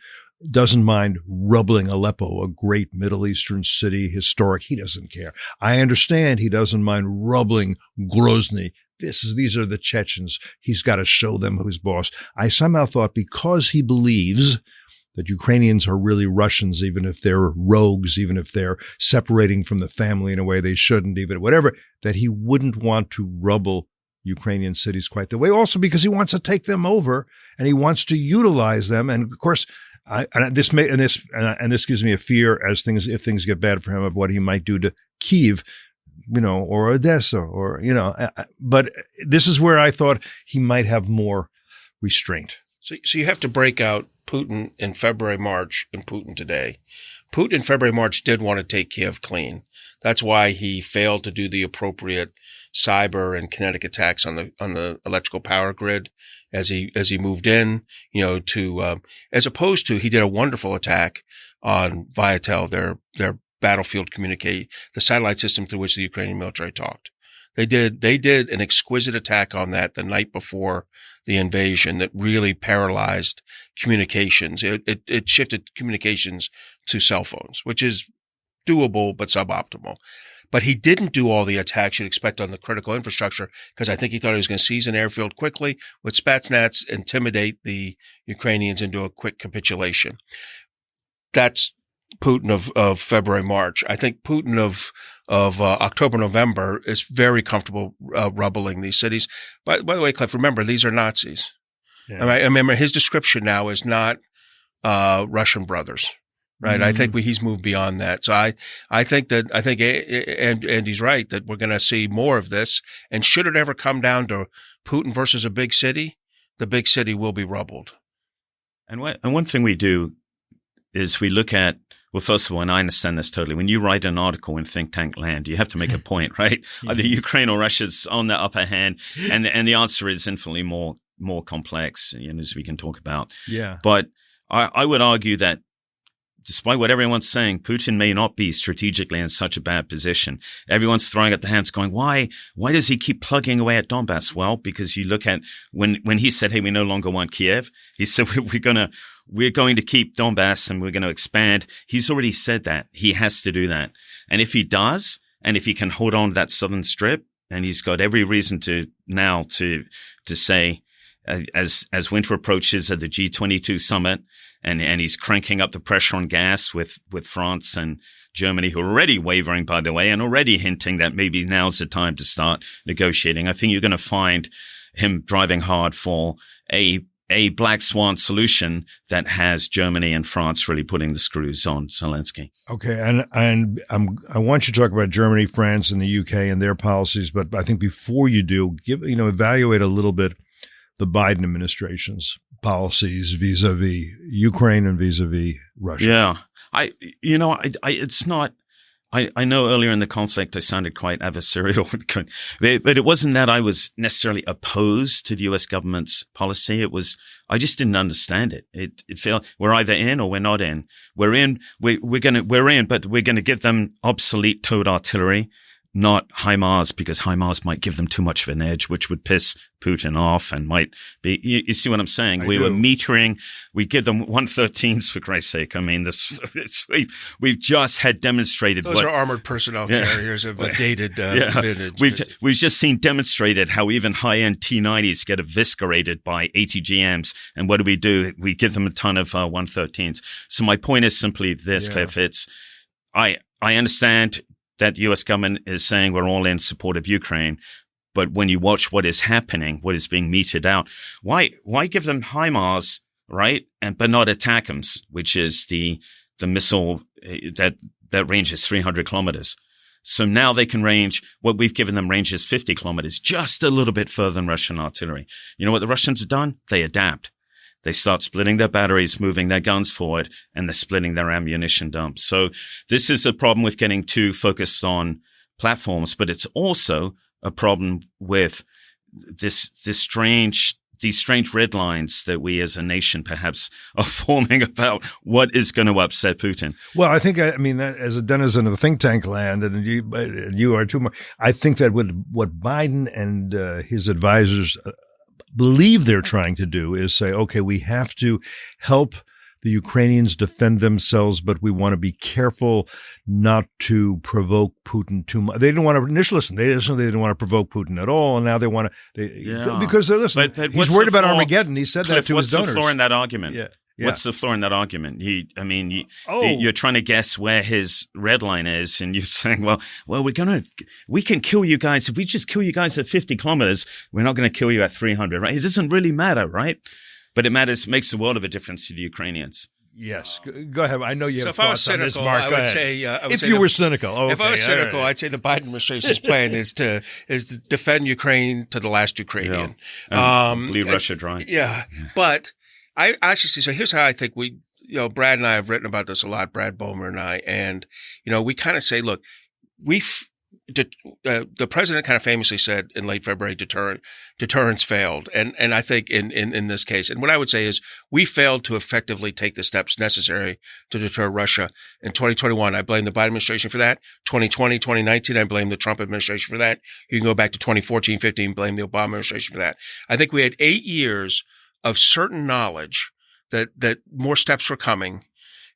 doesn't mind rubbling Aleppo, a great Middle Eastern city, historic. He doesn't care. I understand he doesn't mind rubbling Grozny. These are the Chechens. He's got to show them who's boss. I somehow thought, because he believes that Ukrainians are really Russians, even if they're rogues, even if they're separating from the family in a way they shouldn't, even whatever, that he wouldn't want to rubble Ukrainian cities quite the way. Also because he wants to take them over and he wants to utilize them. And of course, this gives me a fear if things get bad for him, of what he might do to Kyiv, or Odessa, or but this is where I thought he might have more restraint. So you have to break out Putin in February, March, and Putin today. Putin in February, March did want to take Kiev clean. That's why he failed to do the appropriate cyber and kinetic attacks on the electrical power grid as he moved in, as opposed to, he did a wonderful attack on Viatel, their battlefield communicate, the satellite system through which the Ukrainian military talked. They did an exquisite attack on that the night before the invasion that really paralyzed communications. It shifted communications to cell phones, which is doable but suboptimal. But he didn't do all the attacks you'd expect on the critical infrastructure, because I think he thought he was going to seize an airfield quickly with Spetsnaz, intimidate the Ukrainians into a quick capitulation. That's Putin of February, March. I think Putin of October, November is very comfortable rubbling these cities. By the way, Cliff, remember, these are Nazis. Yeah. I remember his description now is not Russian brothers. Right. Mm-hmm. I think he's moved beyond that. So I think Andy's right that we're going to see more of this. And should it ever come down to Putin versus a big city, the big city will be rubbled. And one thing we do is we look at, well, first of all, and I understand this totally, when you write an article in think tank land, you have to make a point, right? Yeah. Either Ukraine or Russia's on the upper hand. And the answer is infinitely more complex, as we can talk about. Yeah. But I would argue that, despite what everyone's saying, Putin may not be strategically in such a bad position. Everyone's throwing up their hands going, why does he keep plugging away at Donbass? Well, because you look at when he said, hey, we no longer want Kiev, he said, we're going to keep Donbass and we're going to expand. He's already said that. He has to do that. And if he does, and if he can hold on to that southern strip, and he's got every reason to say, as winter approaches at the G22 summit, and he's cranking up the pressure on gas with France and Germany, who are already wavering, by the way, and already hinting that maybe now's the time to start negotiating. I think you're going to find him driving hard for a black swan solution that has Germany and France really putting the screws on Zelensky. Okay, and I want you to talk about Germany, France, and the UK and their policies, but I think before you do, evaluate a little bit the Biden administration's policies vis-a-vis Ukraine and vis-a-vis Russia. Yeah. It's not, I know earlier in the conflict I sounded quite adversarial, but it wasn't that I was necessarily opposed to the U.S. government's policy. It was, I just didn't understand it. It felt we're either in or we're not in. We're in, but we're going to give them obsolete towed artillery. not HIMARS, because HIMARS might give them too much of an edge, which would piss Putin off and might be, you see what I'm saying? We were metering, we give them 113s for Christ's sake. I mean, we've just had demonstrated. Those are armored personnel carriers of a dated vintage. We've just seen demonstrated how even high-end T-90s get eviscerated by ATGMs. And what do? We give them a ton of 113s. So my point is simply this, Cliff. I understand that the U.S. government is saying we're all in support of Ukraine. But when you watch what is happening, what is being meted out, why give them HIMARS, right? But not ATACMS, which is the missile that ranges 300 kilometers. So now they can range, what we've given them ranges 50 kilometers, just a little bit further than Russian artillery. You know what the Russians have done? They adapt. They start splitting their batteries, moving their guns forward, and they're splitting their ammunition dumps. So this is a problem with getting too focused on platforms, but it's also a problem with these strange red lines that we as a nation perhaps are forming about what is going to upset Putin. Well, I think, that as a denizen of the think tank land, and you are too, I think that what Biden and his advisors believe they're trying to do is say, okay, we have to help the Ukrainians defend themselves, but we want to be careful not to provoke Putin too much. They didn't want to initially listen. They didn't want to provoke Putin at all, and now they want to because they're listening. But he's worried about Armageddon. He said that to his donors. What's the flaw in that argument? Yeah. What's the flaw in that argument? You're trying to guess where his red line is, and you're saying, well, we can kill you guys. If we just kill you guys at 50 kilometers, we're not going to kill you at 300, right? It doesn't really matter, right? But it makes a world of a difference to the Ukrainians. Yes. Go ahead. I know you have thoughts on this, cynical, Mark. I would say, if you were cynical. If I was cynical, I'd say the Biden administration's plan is to defend Ukraine to the last Ukrainian. Bleed Russia dry. Yeah. But I actually see, so here's how I think Brad and I have written about this a lot, Brad Bomer and I, and, we kind of say, look, the president kind of famously said in late February, deterrence failed. And I think in this case, and what I would say is we failed to effectively take the steps necessary to deter Russia. In 2021, I blame the Biden administration for that. 2020, 2019, I blame the Trump administration for that. You can go back to 2014, 15, blame the Obama administration for that. I think we had 8 years of certain knowledge that more steps were coming.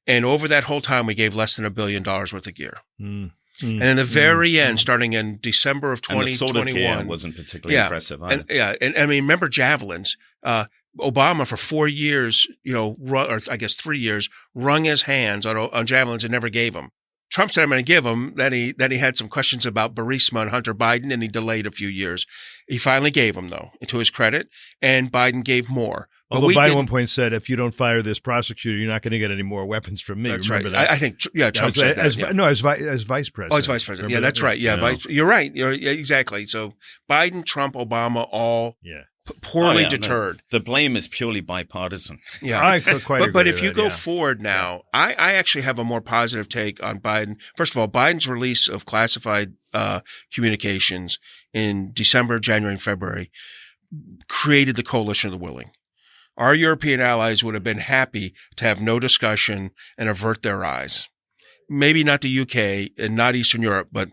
And over that whole time, we gave less than $1 billion worth of gear. And in the very end, starting in December of 2021, and the sort of gear wasn't particularly impressive. And remember javelins. Obama for 4 years, or I guess 3 years, wrung his hands on javelins and never gave them. Trump said, I'm going to give them. Then he had some questions about Burisma and Hunter Biden, and he delayed a few years. He finally gave them, though, to his credit, and Biden gave more. Although Biden at one point said, if you don't fire this prosecutor, you're not going to get any more weapons from me. That's Remember right. that? I think, Trump said that. No, as vice president. Oh, as vice president. Remember That's right. Yeah, you're right. Exactly. So Biden, Trump, Obama, all poorly deterred. The blame is purely bipartisan. Yeah, I quite agree. But if you go forward now, I actually have a more positive take on Biden. First of all, Biden's release of classified communications in December, January, and February created the coalition of the willing. Our European allies would have been happy to have no discussion and avert their eyes. Maybe not the UK and not Eastern Europe, but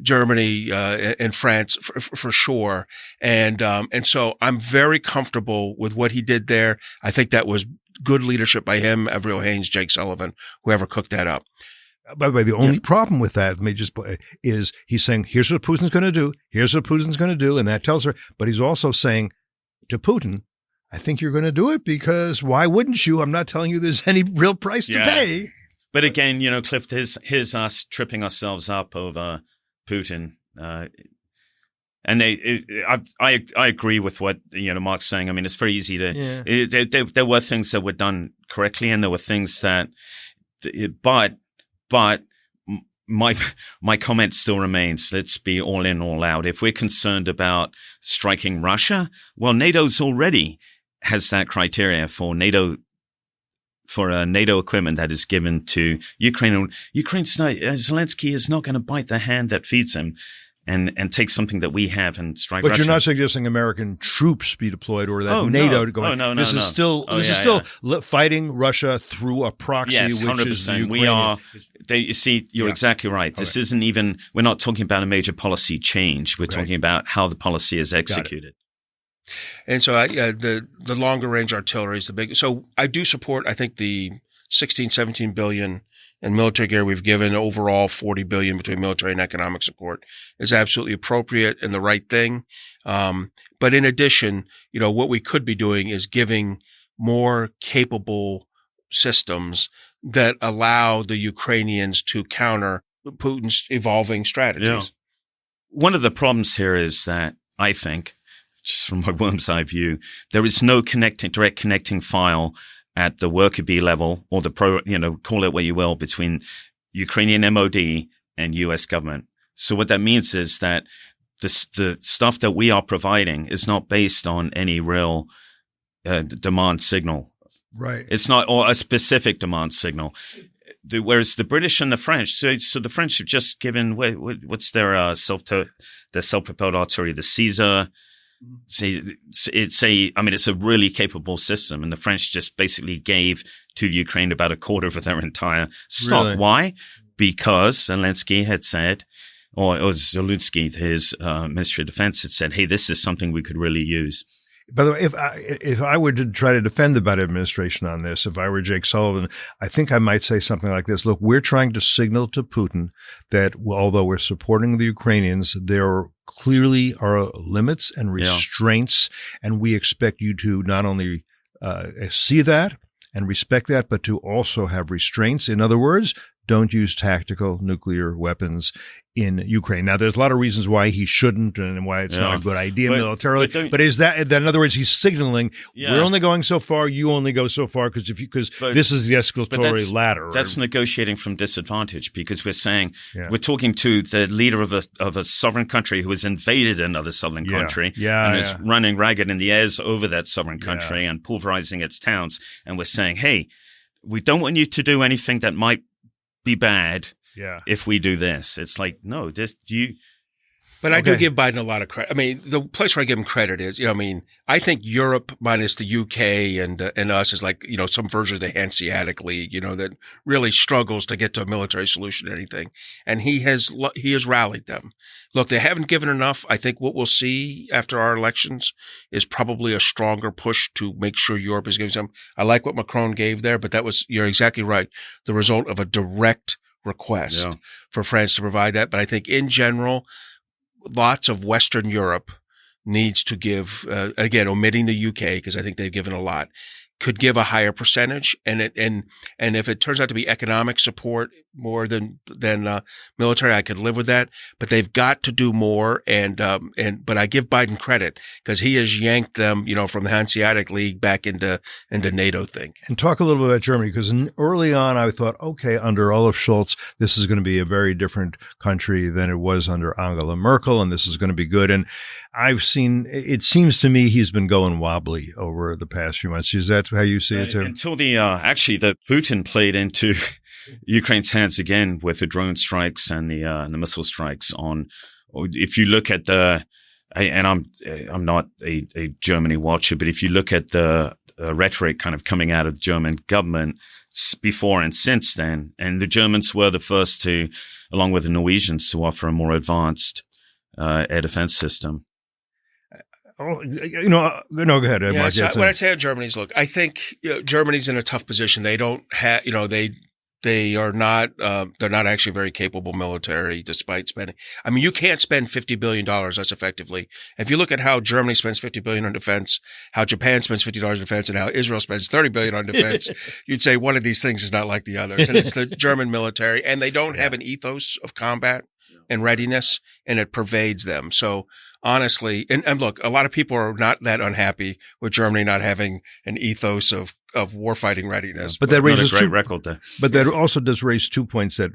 Germany and France for sure. And so I'm very comfortable with what he did there. I think that was good leadership by him, Avril Haines, Jake Sullivan, whoever cooked that up. By the way, the only problem with that, is he's saying, here's what Putin's going to do. Here's what Putin's going to do. And that tells her, but he's also saying to Putin, I think you're going to do it because why wouldn't you? I'm not telling you there's any real price to pay. But again, Cliff, here's us tripping ourselves up over Putin. And I agree with what, Mark's saying. I mean, it's very easy to, there were things that were done correctly and there were things that, but my comment still remains, let's be all in, all out. If we're concerned about striking Russia, well, NATO's already has that criteria for NATO equipment that is given to Ukraine. Zelensky is not going to bite the hand that feeds him and take something that we have and strike Russia. But you're not suggesting American troops be deployed or that NATO to go in. No. This is still fighting Russia through a proxy, yes, which 100%. is the Ukrainian. We are You see, you're exactly right. This isn't even, we're not talking about a major policy change. We're talking about how the policy is executed. And so the longer range artillery is the big. So I do support, I think, the 16, 17 billion in military gear we've given, overall 40 billion between military and economic support is absolutely appropriate and the right thing. But in addition, what we could be doing is giving more capable systems that allow the Ukrainians to counter Putin's evolving strategies. Yeah. One of the problems here is that I think, just from my worm's eye view, there is no direct connecting file at the worker bee level or call it what you will, between Ukrainian MOD and U.S. government. So what that means is that the stuff that we are providing is not based on any real demand signal. Right. It's not or a specific demand signal. Whereas the British and the French, so the French have just given, what's their self-propelled artillery, the Caesar. It's a really capable system, and the French just basically gave to Ukraine about a quarter of their entire stock. Really? Why? Because Zelensky had said, or Zelensky, his Ministry of Defense, had said, "Hey, this is something we could really use." By the way, if I were to try to defend the Biden administration on this, if I were Jake Sullivan, I think I might say something like this. Look, we're trying to signal to Putin that although we're supporting the Ukrainians, there clearly are limits and restraints, and we expect you to not only see that and respect that, but to also have restraints. In other words, don't use tactical nuclear weapons in Ukraine. Now, there's a lot of reasons why he shouldn't and why it's not a good idea militarily. But is that, in other words, he's signaling we're only going so far, you only go so far because this is the escalatory ladder. That's negotiating from disadvantage, because we're saying we're talking to the leader of a sovereign country who has invaded another sovereign country and is running ragged in the airs over that sovereign country and pulverizing its towns. And we're saying, hey, we don't want you to do anything that might be bad if we do this. It's like, no, But I do give Biden a lot of credit. I mean, the place where I give him credit is, I think Europe minus the UK and us is like, some version of the Hanseatic League, that really struggles to get to a military solution to anything. And he has rallied them. Look, they haven't given enough. I think what we'll see after our elections is probably a stronger push to make sure Europe is giving some. I like what Macron gave there, but you're exactly right. The result of a direct request for France to provide that. But I think in general, lots of Western Europe needs to give, again, omitting the UK, because I think they've given a lot, could give a higher percentage. And if it turns out to be economic support more than military, I could live with that. But they've got to do more. But I give Biden credit because he has yanked them, from the Hanseatic League back into NATO thing. And talk a little bit about Germany, because early on I thought, okay, under Olaf Scholz, this is going to be a very different country than it was under Angela Merkel, and this is going to be good. And it seems to me he's been going wobbly over the past few months. Is that how you see it too? Until the Putin played into Ukraine's hands again with the drone strikes and the missile strikes if you look at I'm not a Germany watcher, but if you look at the rhetoric kind of coming out of the German government before and since then, and the Germans were the first to, along with the Norwegians, to offer a more advanced air defense system. Go ahead. Mark, what I'd say on Germany is, look, I think Germany's in a tough position. They don't have, they are not, they're not actually very capable military despite spending. I mean, you can't spend $50 billion less effectively. If you look at how Germany spends $50 billion on defense, how Japan spends $50 on defense, and how Israel spends $30 billion on defense, you'd say one of these things is not like the others. And it's the German military, and they don't have an ethos of combat and readiness, and it pervades them. So honestly, and look, a lot of people are not that unhappy with Germany not having an ethos of warfighting readiness. But that raises a great record there. But that also does raise 2 points that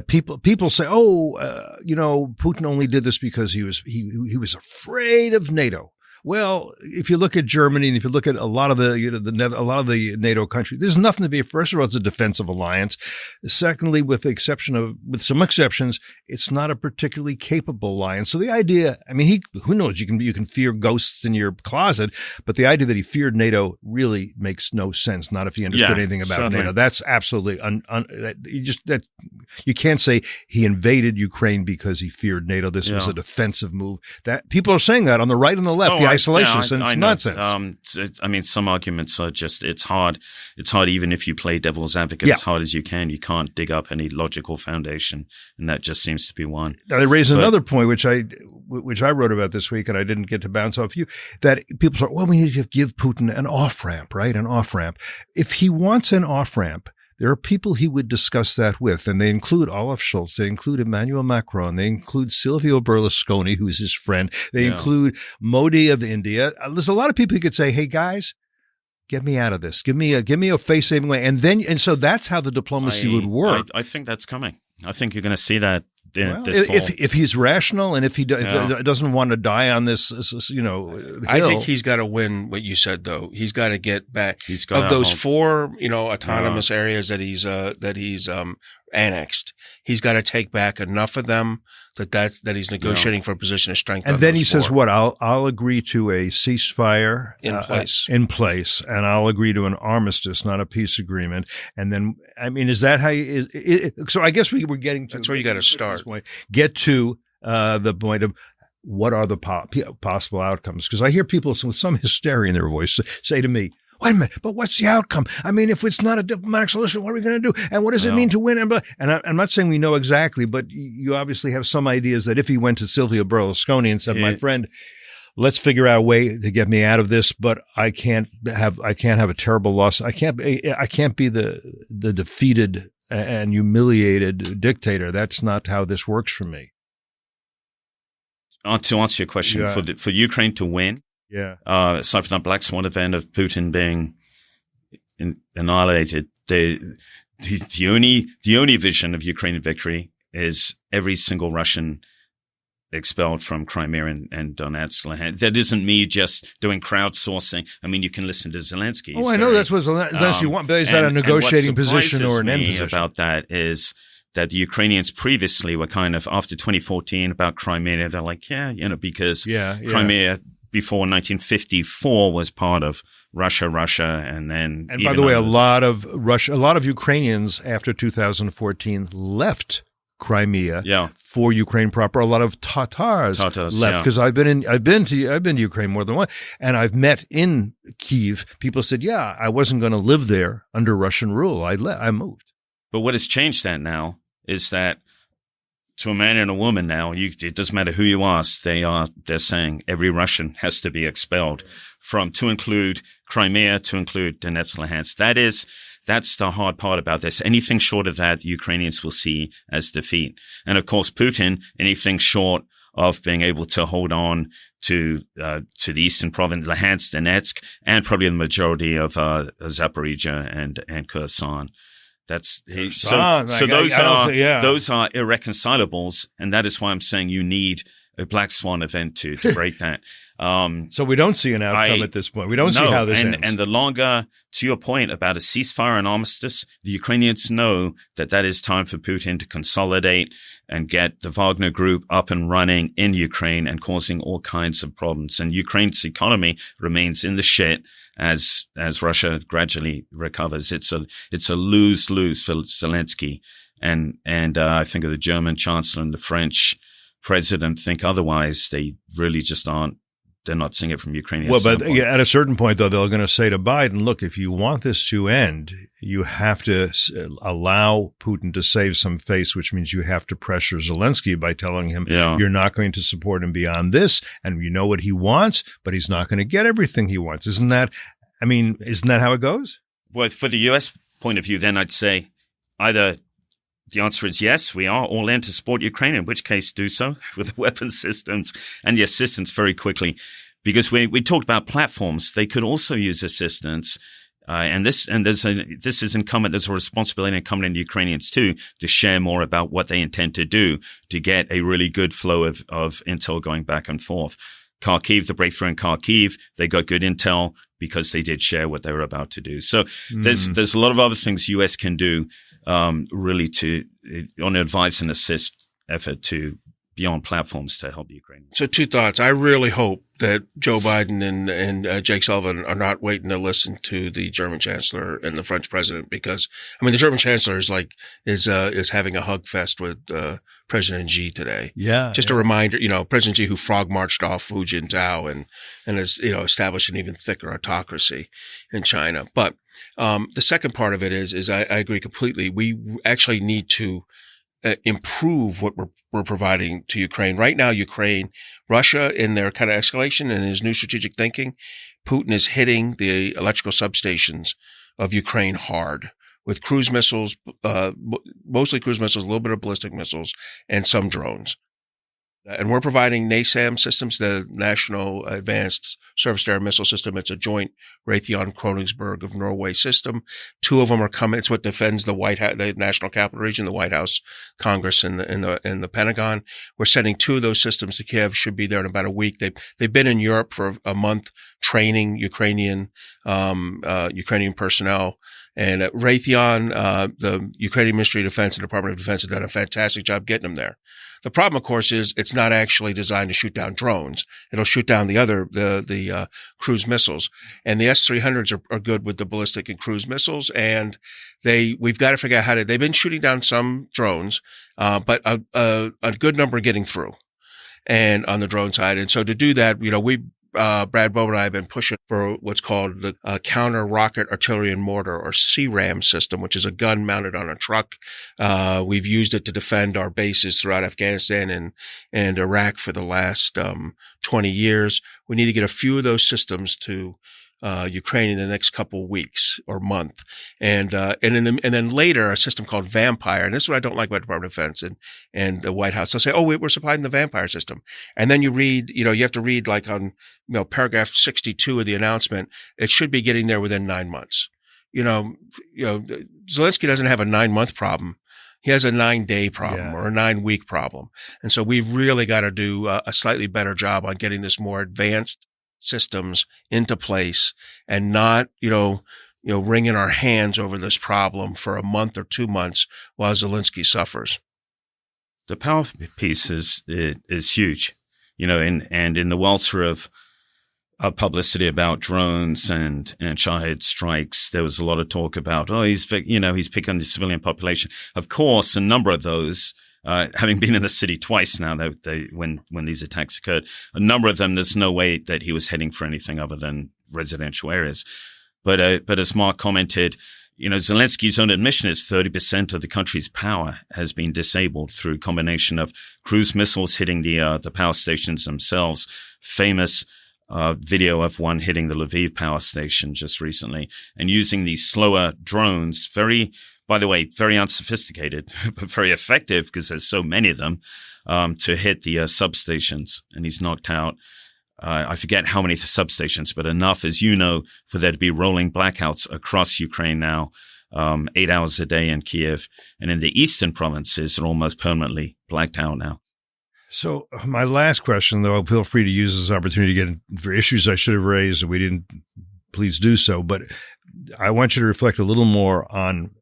people say, Putin only did this because he was afraid of NATO. Well, if you look at Germany and if you look at a lot of the, a lot of the NATO countries, there's nothing to be. First of all, it's a defensive alliance. Secondly, with some exceptions, it's not a particularly capable alliance. So the idea, I mean, who knows? You can fear ghosts in your closet, but the idea that he feared NATO really makes no sense. Not if you understood anything about certainly. NATO. That's absolutely you can't say he invaded Ukraine because he feared NATO. This was a defensive move. That people are saying that on the right and the left, the isolationists, and it's nonsense. I mean, some arguments are just, it's hard. It's hard even if you play devil's advocate as hard as you can. You can't dig up any logical foundation, and that just seems to be one. Now, they raise another point, which I wrote about this week, and I didn't get to bounce off you, that people say, well, we need to give Putin an off-ramp, right? An off-ramp. If he wants an off-ramp, there are people he would discuss that with, and they include Olaf Scholz, they include Emmanuel Macron, they include Silvio Berlusconi, who's his friend, they include Modi of India. There's a lot of people who could say, hey, guys, get me out of this. Give me a face-saving way. And so that's how the diplomacy would work. I think that's coming. I think you're going to see that if he's rational and if he doesn't want to die on this, hill. I think he's got to win what you said, though. He's got to get back of those 4, autonomous areas that he's annexed. He's got to take back enough of them that he's negotiating for a position of strength. And then he says, "What? I'll agree to a ceasefire in place, and I'll agree to an armistice, not a peace agreement." And then, I mean, is that how? So I guess we're getting to that's where you got to start. Get to the point of what are the possible outcomes? Because I hear people with some hysteria in their voice say to me, wait a minute, but what's the outcome? I mean, if it's not a diplomatic solution, what are we going to do? And what does it mean to win? And I'm not saying we know exactly, but you obviously have some ideas that if he went to Silvio Berlusconi and said, my friend, let's figure out a way to get me out of this, but I can't have a terrible loss. I can't be the defeated and humiliated dictator. That's not how this works for me. To answer your question, for Ukraine to win, aside from that black swan event of Putin being annihilated, the only vision of Ukrainian victory is every single Russian expelled from Crimea and Donetsk. That isn't me just doing crowdsourcing. I mean, you can listen to Zelensky. I know that's what Zelensky wants, but is that a negotiating position or an end position? About that is that the Ukrainians previously were kind of, after 2014 about Crimea, they're like, because Crimea before 1954 was part of Russia, and then. And by the way, a lot of Ukrainians after 2014 left Crimea for Ukraine proper. A lot of Tatars left because I've been to Ukraine more than once, and I've met in Kyiv. People said, I wasn't going to live there under Russian rule. I moved. But what has changed that now is that to a man and a woman now, it doesn't matter who you ask, they're saying every Russian has to be expelled to include Crimea, to include Donetsk and Luhansk. That's the hard part about this. Anything short of that, Ukrainians will see as defeat. And of course, Putin, anything short of being able to hold on to the eastern province, Luhansk, Donetsk, and probably the majority of Zaporizhia and Kherson. Those are irreconcilables, and that is why I'm saying you need a black swan event to break that. So we don't see an outcome at this point. We don't see how this ends. And the longer, to your point about a ceasefire and armistice, the Ukrainians know that is time for Putin to consolidate and get the Wagner Group up and running in Ukraine and causing all kinds of problems. And Ukraine's economy remains in the shit as Russia gradually recovers. It's a lose-lose for Zelensky. And I think of the German chancellor and the French president think otherwise. They really just aren't. They're not seeing it from Ukrainian standpoint. But at a certain point, though, they're going to say to Biden, look, if you want this to end, you have to allow Putin to save some face, which means you have to pressure Zelensky by telling him you're not going to support him beyond this. And you know what he wants, but he's not going to get everything he wants. Isn't that how it goes? Well, for the U.S. point of view, then I'd say either the answer is yes, we are all in to support Ukraine, in which case do so with weapon systems and the assistance very quickly. Because we talked about platforms. They could also use assistance. This is incumbent, there's a responsibility incumbent in the Ukrainians too, to share more about what they intend to do to get a really good flow of intel going back and forth. Kharkiv, the breakthrough in Kharkiv, they got good intel because they did share what they were about to do. So there's a lot of other things the U.S. can do really on an advise and assist effort to beyond platforms to help the Ukrainians. So 2 thoughts. I really hope that Joe Biden and Jake Sullivan are not waiting to listen to the German chancellor and the French president, because I mean the German chancellor is having a hug fest with President Xi today. Yeah, just a reminder, President Xi, who frog marched off Hu Jintao and has established an even thicker autocracy in China. But the second part of it is I agree completely. We actually need to improve what we're providing to Ukraine. Right now, Russia, in their kind of escalation and his new strategic thinking, Putin is hitting the electrical substations of Ukraine hard with cruise missiles, mostly cruise missiles, a little bit of ballistic missiles, and some drones. And we're providing NASAM systems, the National Advanced Surface to Air Missile System. It's a joint Raytheon-Koenigsberg of Norway system. 2 of them are coming. It's what defends the White House, the National Capital Region, the White House, Congress, and the Pentagon. We're sending 2 of those systems to Kiev. Should be there in about a week. They've been in Europe for a month training Ukrainian personnel. And at Raytheon, the Ukrainian Ministry of Defense and Department of Defense have done a fantastic job getting them there. The problem, of course, is it's not actually designed to shoot down drones. It'll shoot down the cruise missiles. And the S-300s are good with the ballistic and cruise missiles. And we've got to figure out they've been shooting down some drones, but a good number are getting through. And on the drone side. And so to do that, Brad Bowman and I have been pushing for what's called the Counter Rocket Artillery and Mortar, or CRAM system, which is a gun mounted on a truck. We've used it to defend our bases throughout Afghanistan and Iraq for the last 20 years. We need to get a few of those systems to Ukraine in the next couple of weeks or month. And then later a system called Vampire. And this is what I don't like about the Department of Defense and the White House. They'll say, we're supplying the Vampire system. And then you read, you have to read like on, paragraph 62 of the announcement, it should be getting there within 9 months. Zelensky doesn't have a 9-month problem. He has a 9-day problem or a 9-week problem. And so we've really got to do a slightly better job on getting this more advanced systems into place and not, wringing our hands over this problem for a month or 2 months while Zelensky suffers. The power piece is huge, and in the welter of publicity about drones and Shahid strikes, there was a lot of talk about, he's picking the civilian population. Of course, a number of those, having been in the city twice now, when these attacks occurred, a number of them, there's no way that he was heading for anything other than residential areas. But as Mark commented, Zelensky's own admission is 30% of the country's power has been disabled through a combination of cruise missiles hitting the power stations themselves. Famous video of one hitting the Lviv power station just recently, and using these slower drones, by the way, very unsophisticated, but very effective because there's so many of them, to hit the substations. And he's knocked out, I forget how many substations, but enough, as you know, for there to be rolling blackouts across Ukraine now, 8 hours a day in Kiev. And in the eastern provinces, they're almost permanently blacked out now. So my last question, though, feel free to use this opportunity to get for issues I should have raised and we didn't, please do so. But I want you to reflect a little more on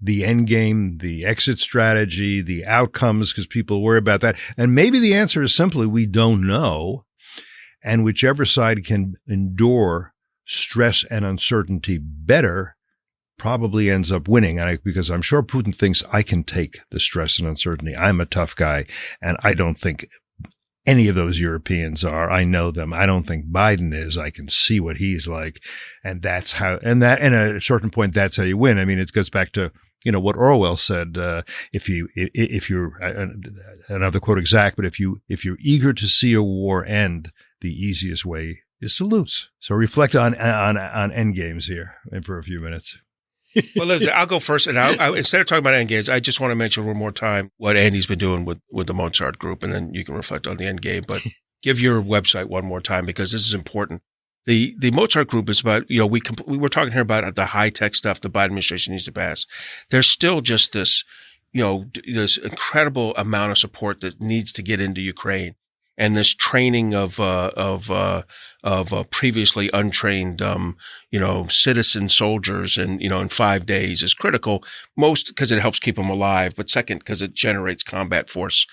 the end game, the exit strategy, the outcomes, because people worry about that. And maybe the answer is simply we don't know. And whichever side can endure stress and uncertainty better probably ends up winning. Because I'm sure Putin thinks I can take the stress and uncertainty. I'm a tough guy. And I don't think any of those Europeans are. I know them. I don't think Biden is. I can see what he's like. And that's how, and at a certain point, that's how you win. I mean, it goes back to, what Orwell said, if you're another quote exact, but if you're eager to see a war end, the easiest way is to lose. So reflect on end games here for a few minutes. Well, listen, I'll go first. And I instead of talking about end games, I just want to mention one more time what Andy's been doing with the Mozart Group, and then you can reflect on the end game. But give your website one more time because this is important. The Mozart Group is about, we were talking here about the high tech stuff the Biden administration needs to pass. There's still just this, this incredible amount of support that needs to get into Ukraine. and this training of previously untrained, citizen soldiers, and in 5 days is critical. Most because it helps keep them alive, but second because it generates combat force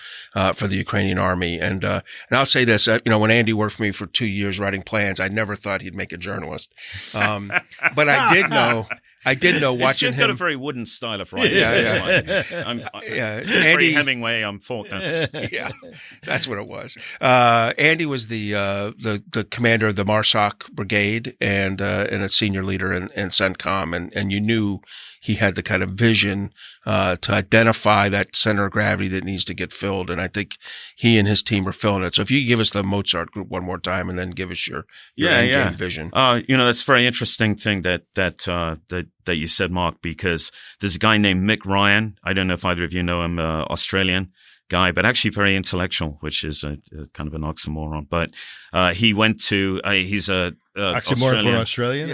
for the Ukrainian army. And I'll say this: when Andy worked for me for 2 years writing plans, I never thought he'd make a journalist, but I did know. Watching him. Got a very wooden style of writing. Andy very Hemingway. I'm Faulkner. Yeah, that's what it was. Andy was the commander of the Marsoc Brigade and a senior leader in CENTCOM, and you knew he had the kind of vision to identify that center of gravity that needs to get filled, and I think he and his team are filling it. So if you give us the Mozart Group one more time, and then give us your end game vision. That's a very interesting thing that you said, Mark, because there's a guy named Mick Ryan. I don't know if either of you know him, Australian guy, but actually very intellectual, which is a kind of an oxymoron. But he went to he's a oxymoron for Australian.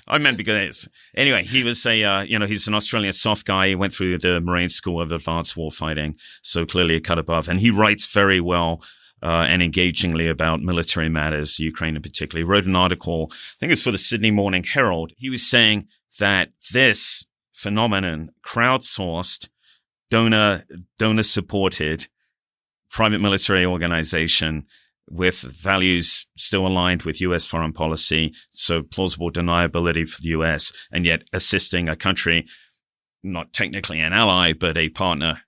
I meant because anyway, he was he's an Australian soft guy. He went through the Marine School of Advanced Warfighting, so clearly a cut above, and he writes very well. And engagingly about military matters, Ukraine in particular. He wrote an article, I think it's for the Sydney Morning Herald. He was saying that this phenomenon, crowdsourced, donor-supported private military organization with values still aligned with U.S. foreign policy, so plausible deniability for the U.S., and yet assisting a country, not technically an ally, but a partner,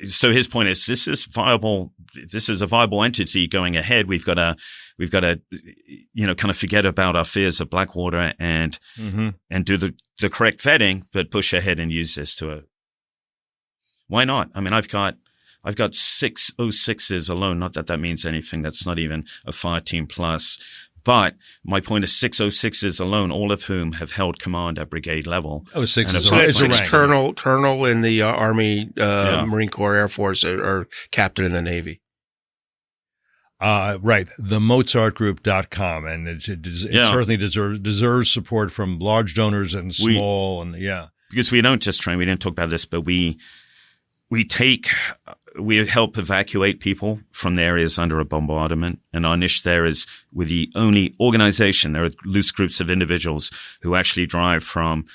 so his point is this is viable. This is a viable entity going ahead. We've got to kind of forget about our fears of Blackwater and do the correct vetting, but push ahead and use this why not? I mean, I've got 606s alone. Not that means anything. That's not even a fire team plus. But my point is 606s alone, all of whom have held command at brigade level. Oh, six is it's colonel in the Army, Marine Corps, Air Force, or captain in the Navy. Right. The MozartGroup.com. And it certainly deserves support from large donors and small. Because we don't just train. We didn't talk about this, but we help evacuate people from the areas under a bombardment. And our niche there is we're the only organization. There are loose groups of individuals who actually drive from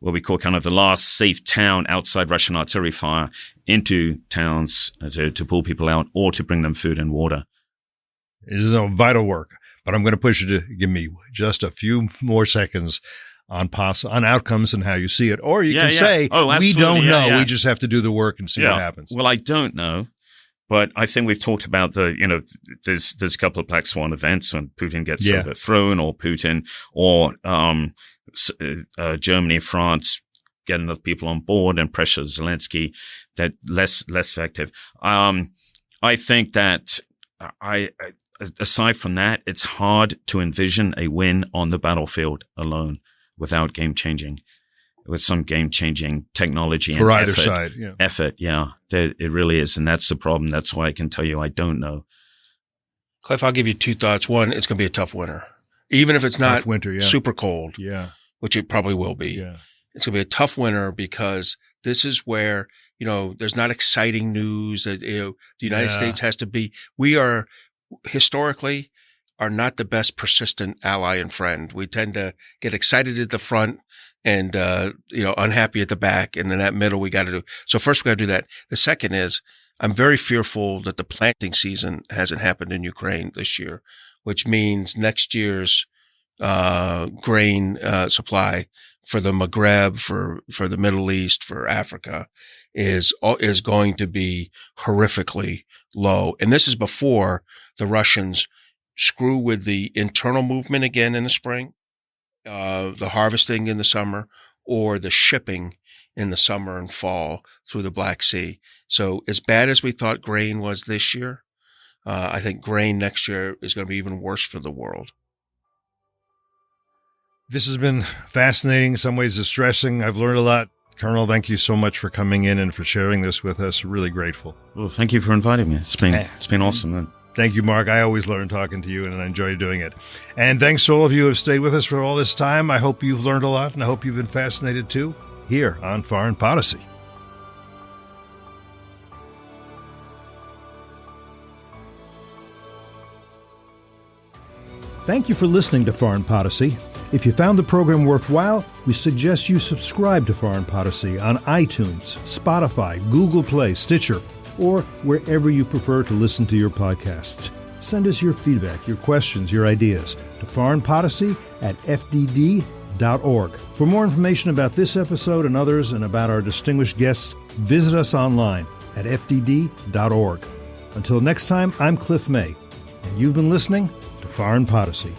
what we call kind of the last safe town outside Russian artillery fire into towns to pull people out or to bring them food and water. It is vital work, but I'm going to push you to give me just a few more seconds on outcomes and how you see it. Or you can say, we don't know. Yeah. We just have to do the work and see what happens. Well, I don't know, but I think we've talked about there's a couple of black swan events when Putin gets overthrown or Putin or Germany and France get enough people on board and pressure Zelensky that less effective. I think that aside from that, it's hard to envision a win on the battlefield alone without with some game-changing technology for and either side. Yeah. Effort, it really is, and that's the problem. That's why I can tell you I don't know. Cliff, I'll give you two thoughts. One, it's going to be a tough winter, even if it's not super cold. Yeah, which it probably will be. Yeah, it's going to be a tough winter because this is where there's not exciting news that the United States has to be. We are historically are not the best persistent ally and friend. We tend to get excited at the front and, unhappy at the back. And then that middle we got to do. So first we got to do that. The second is I'm very fearful that the planting season hasn't happened in Ukraine this year, which means next year's, grain, supply for the Maghreb, for the Middle East, for Africa is going to be horrifically low. And this is before the Russians screw with the internal movement again in the spring, the harvesting in the summer, or the shipping in the summer and fall through the Black Sea. So as bad as we thought grain was this year, I think grain next year is going to be even worse for the world. This has been fascinating, in some ways distressing. I've learned a lot. Colonel, thank you so much for coming in and for sharing this with us. Really grateful. Well, thank you for inviting me. It's been awesome. Thank you, Mark. I always learn talking to you, and I enjoy doing it. And thanks to all of you who have stayed with us for all this time. I hope you've learned a lot, and I hope you've been fascinated, too, here on Foreign Policy. Thank you for listening to Foreign Policy. If you found the program worthwhile, we suggest you subscribe to Foreign Policy on iTunes, Spotify, Google Play, Stitcher, or wherever you prefer to listen to your podcasts. Send us your feedback, your questions, your ideas to foreignpolicy@fdd.org. For more information about this episode and others and about our distinguished guests, visit us online at fdd.org. Until next time, I'm Cliff May, and you've been listening to Foreign Policy.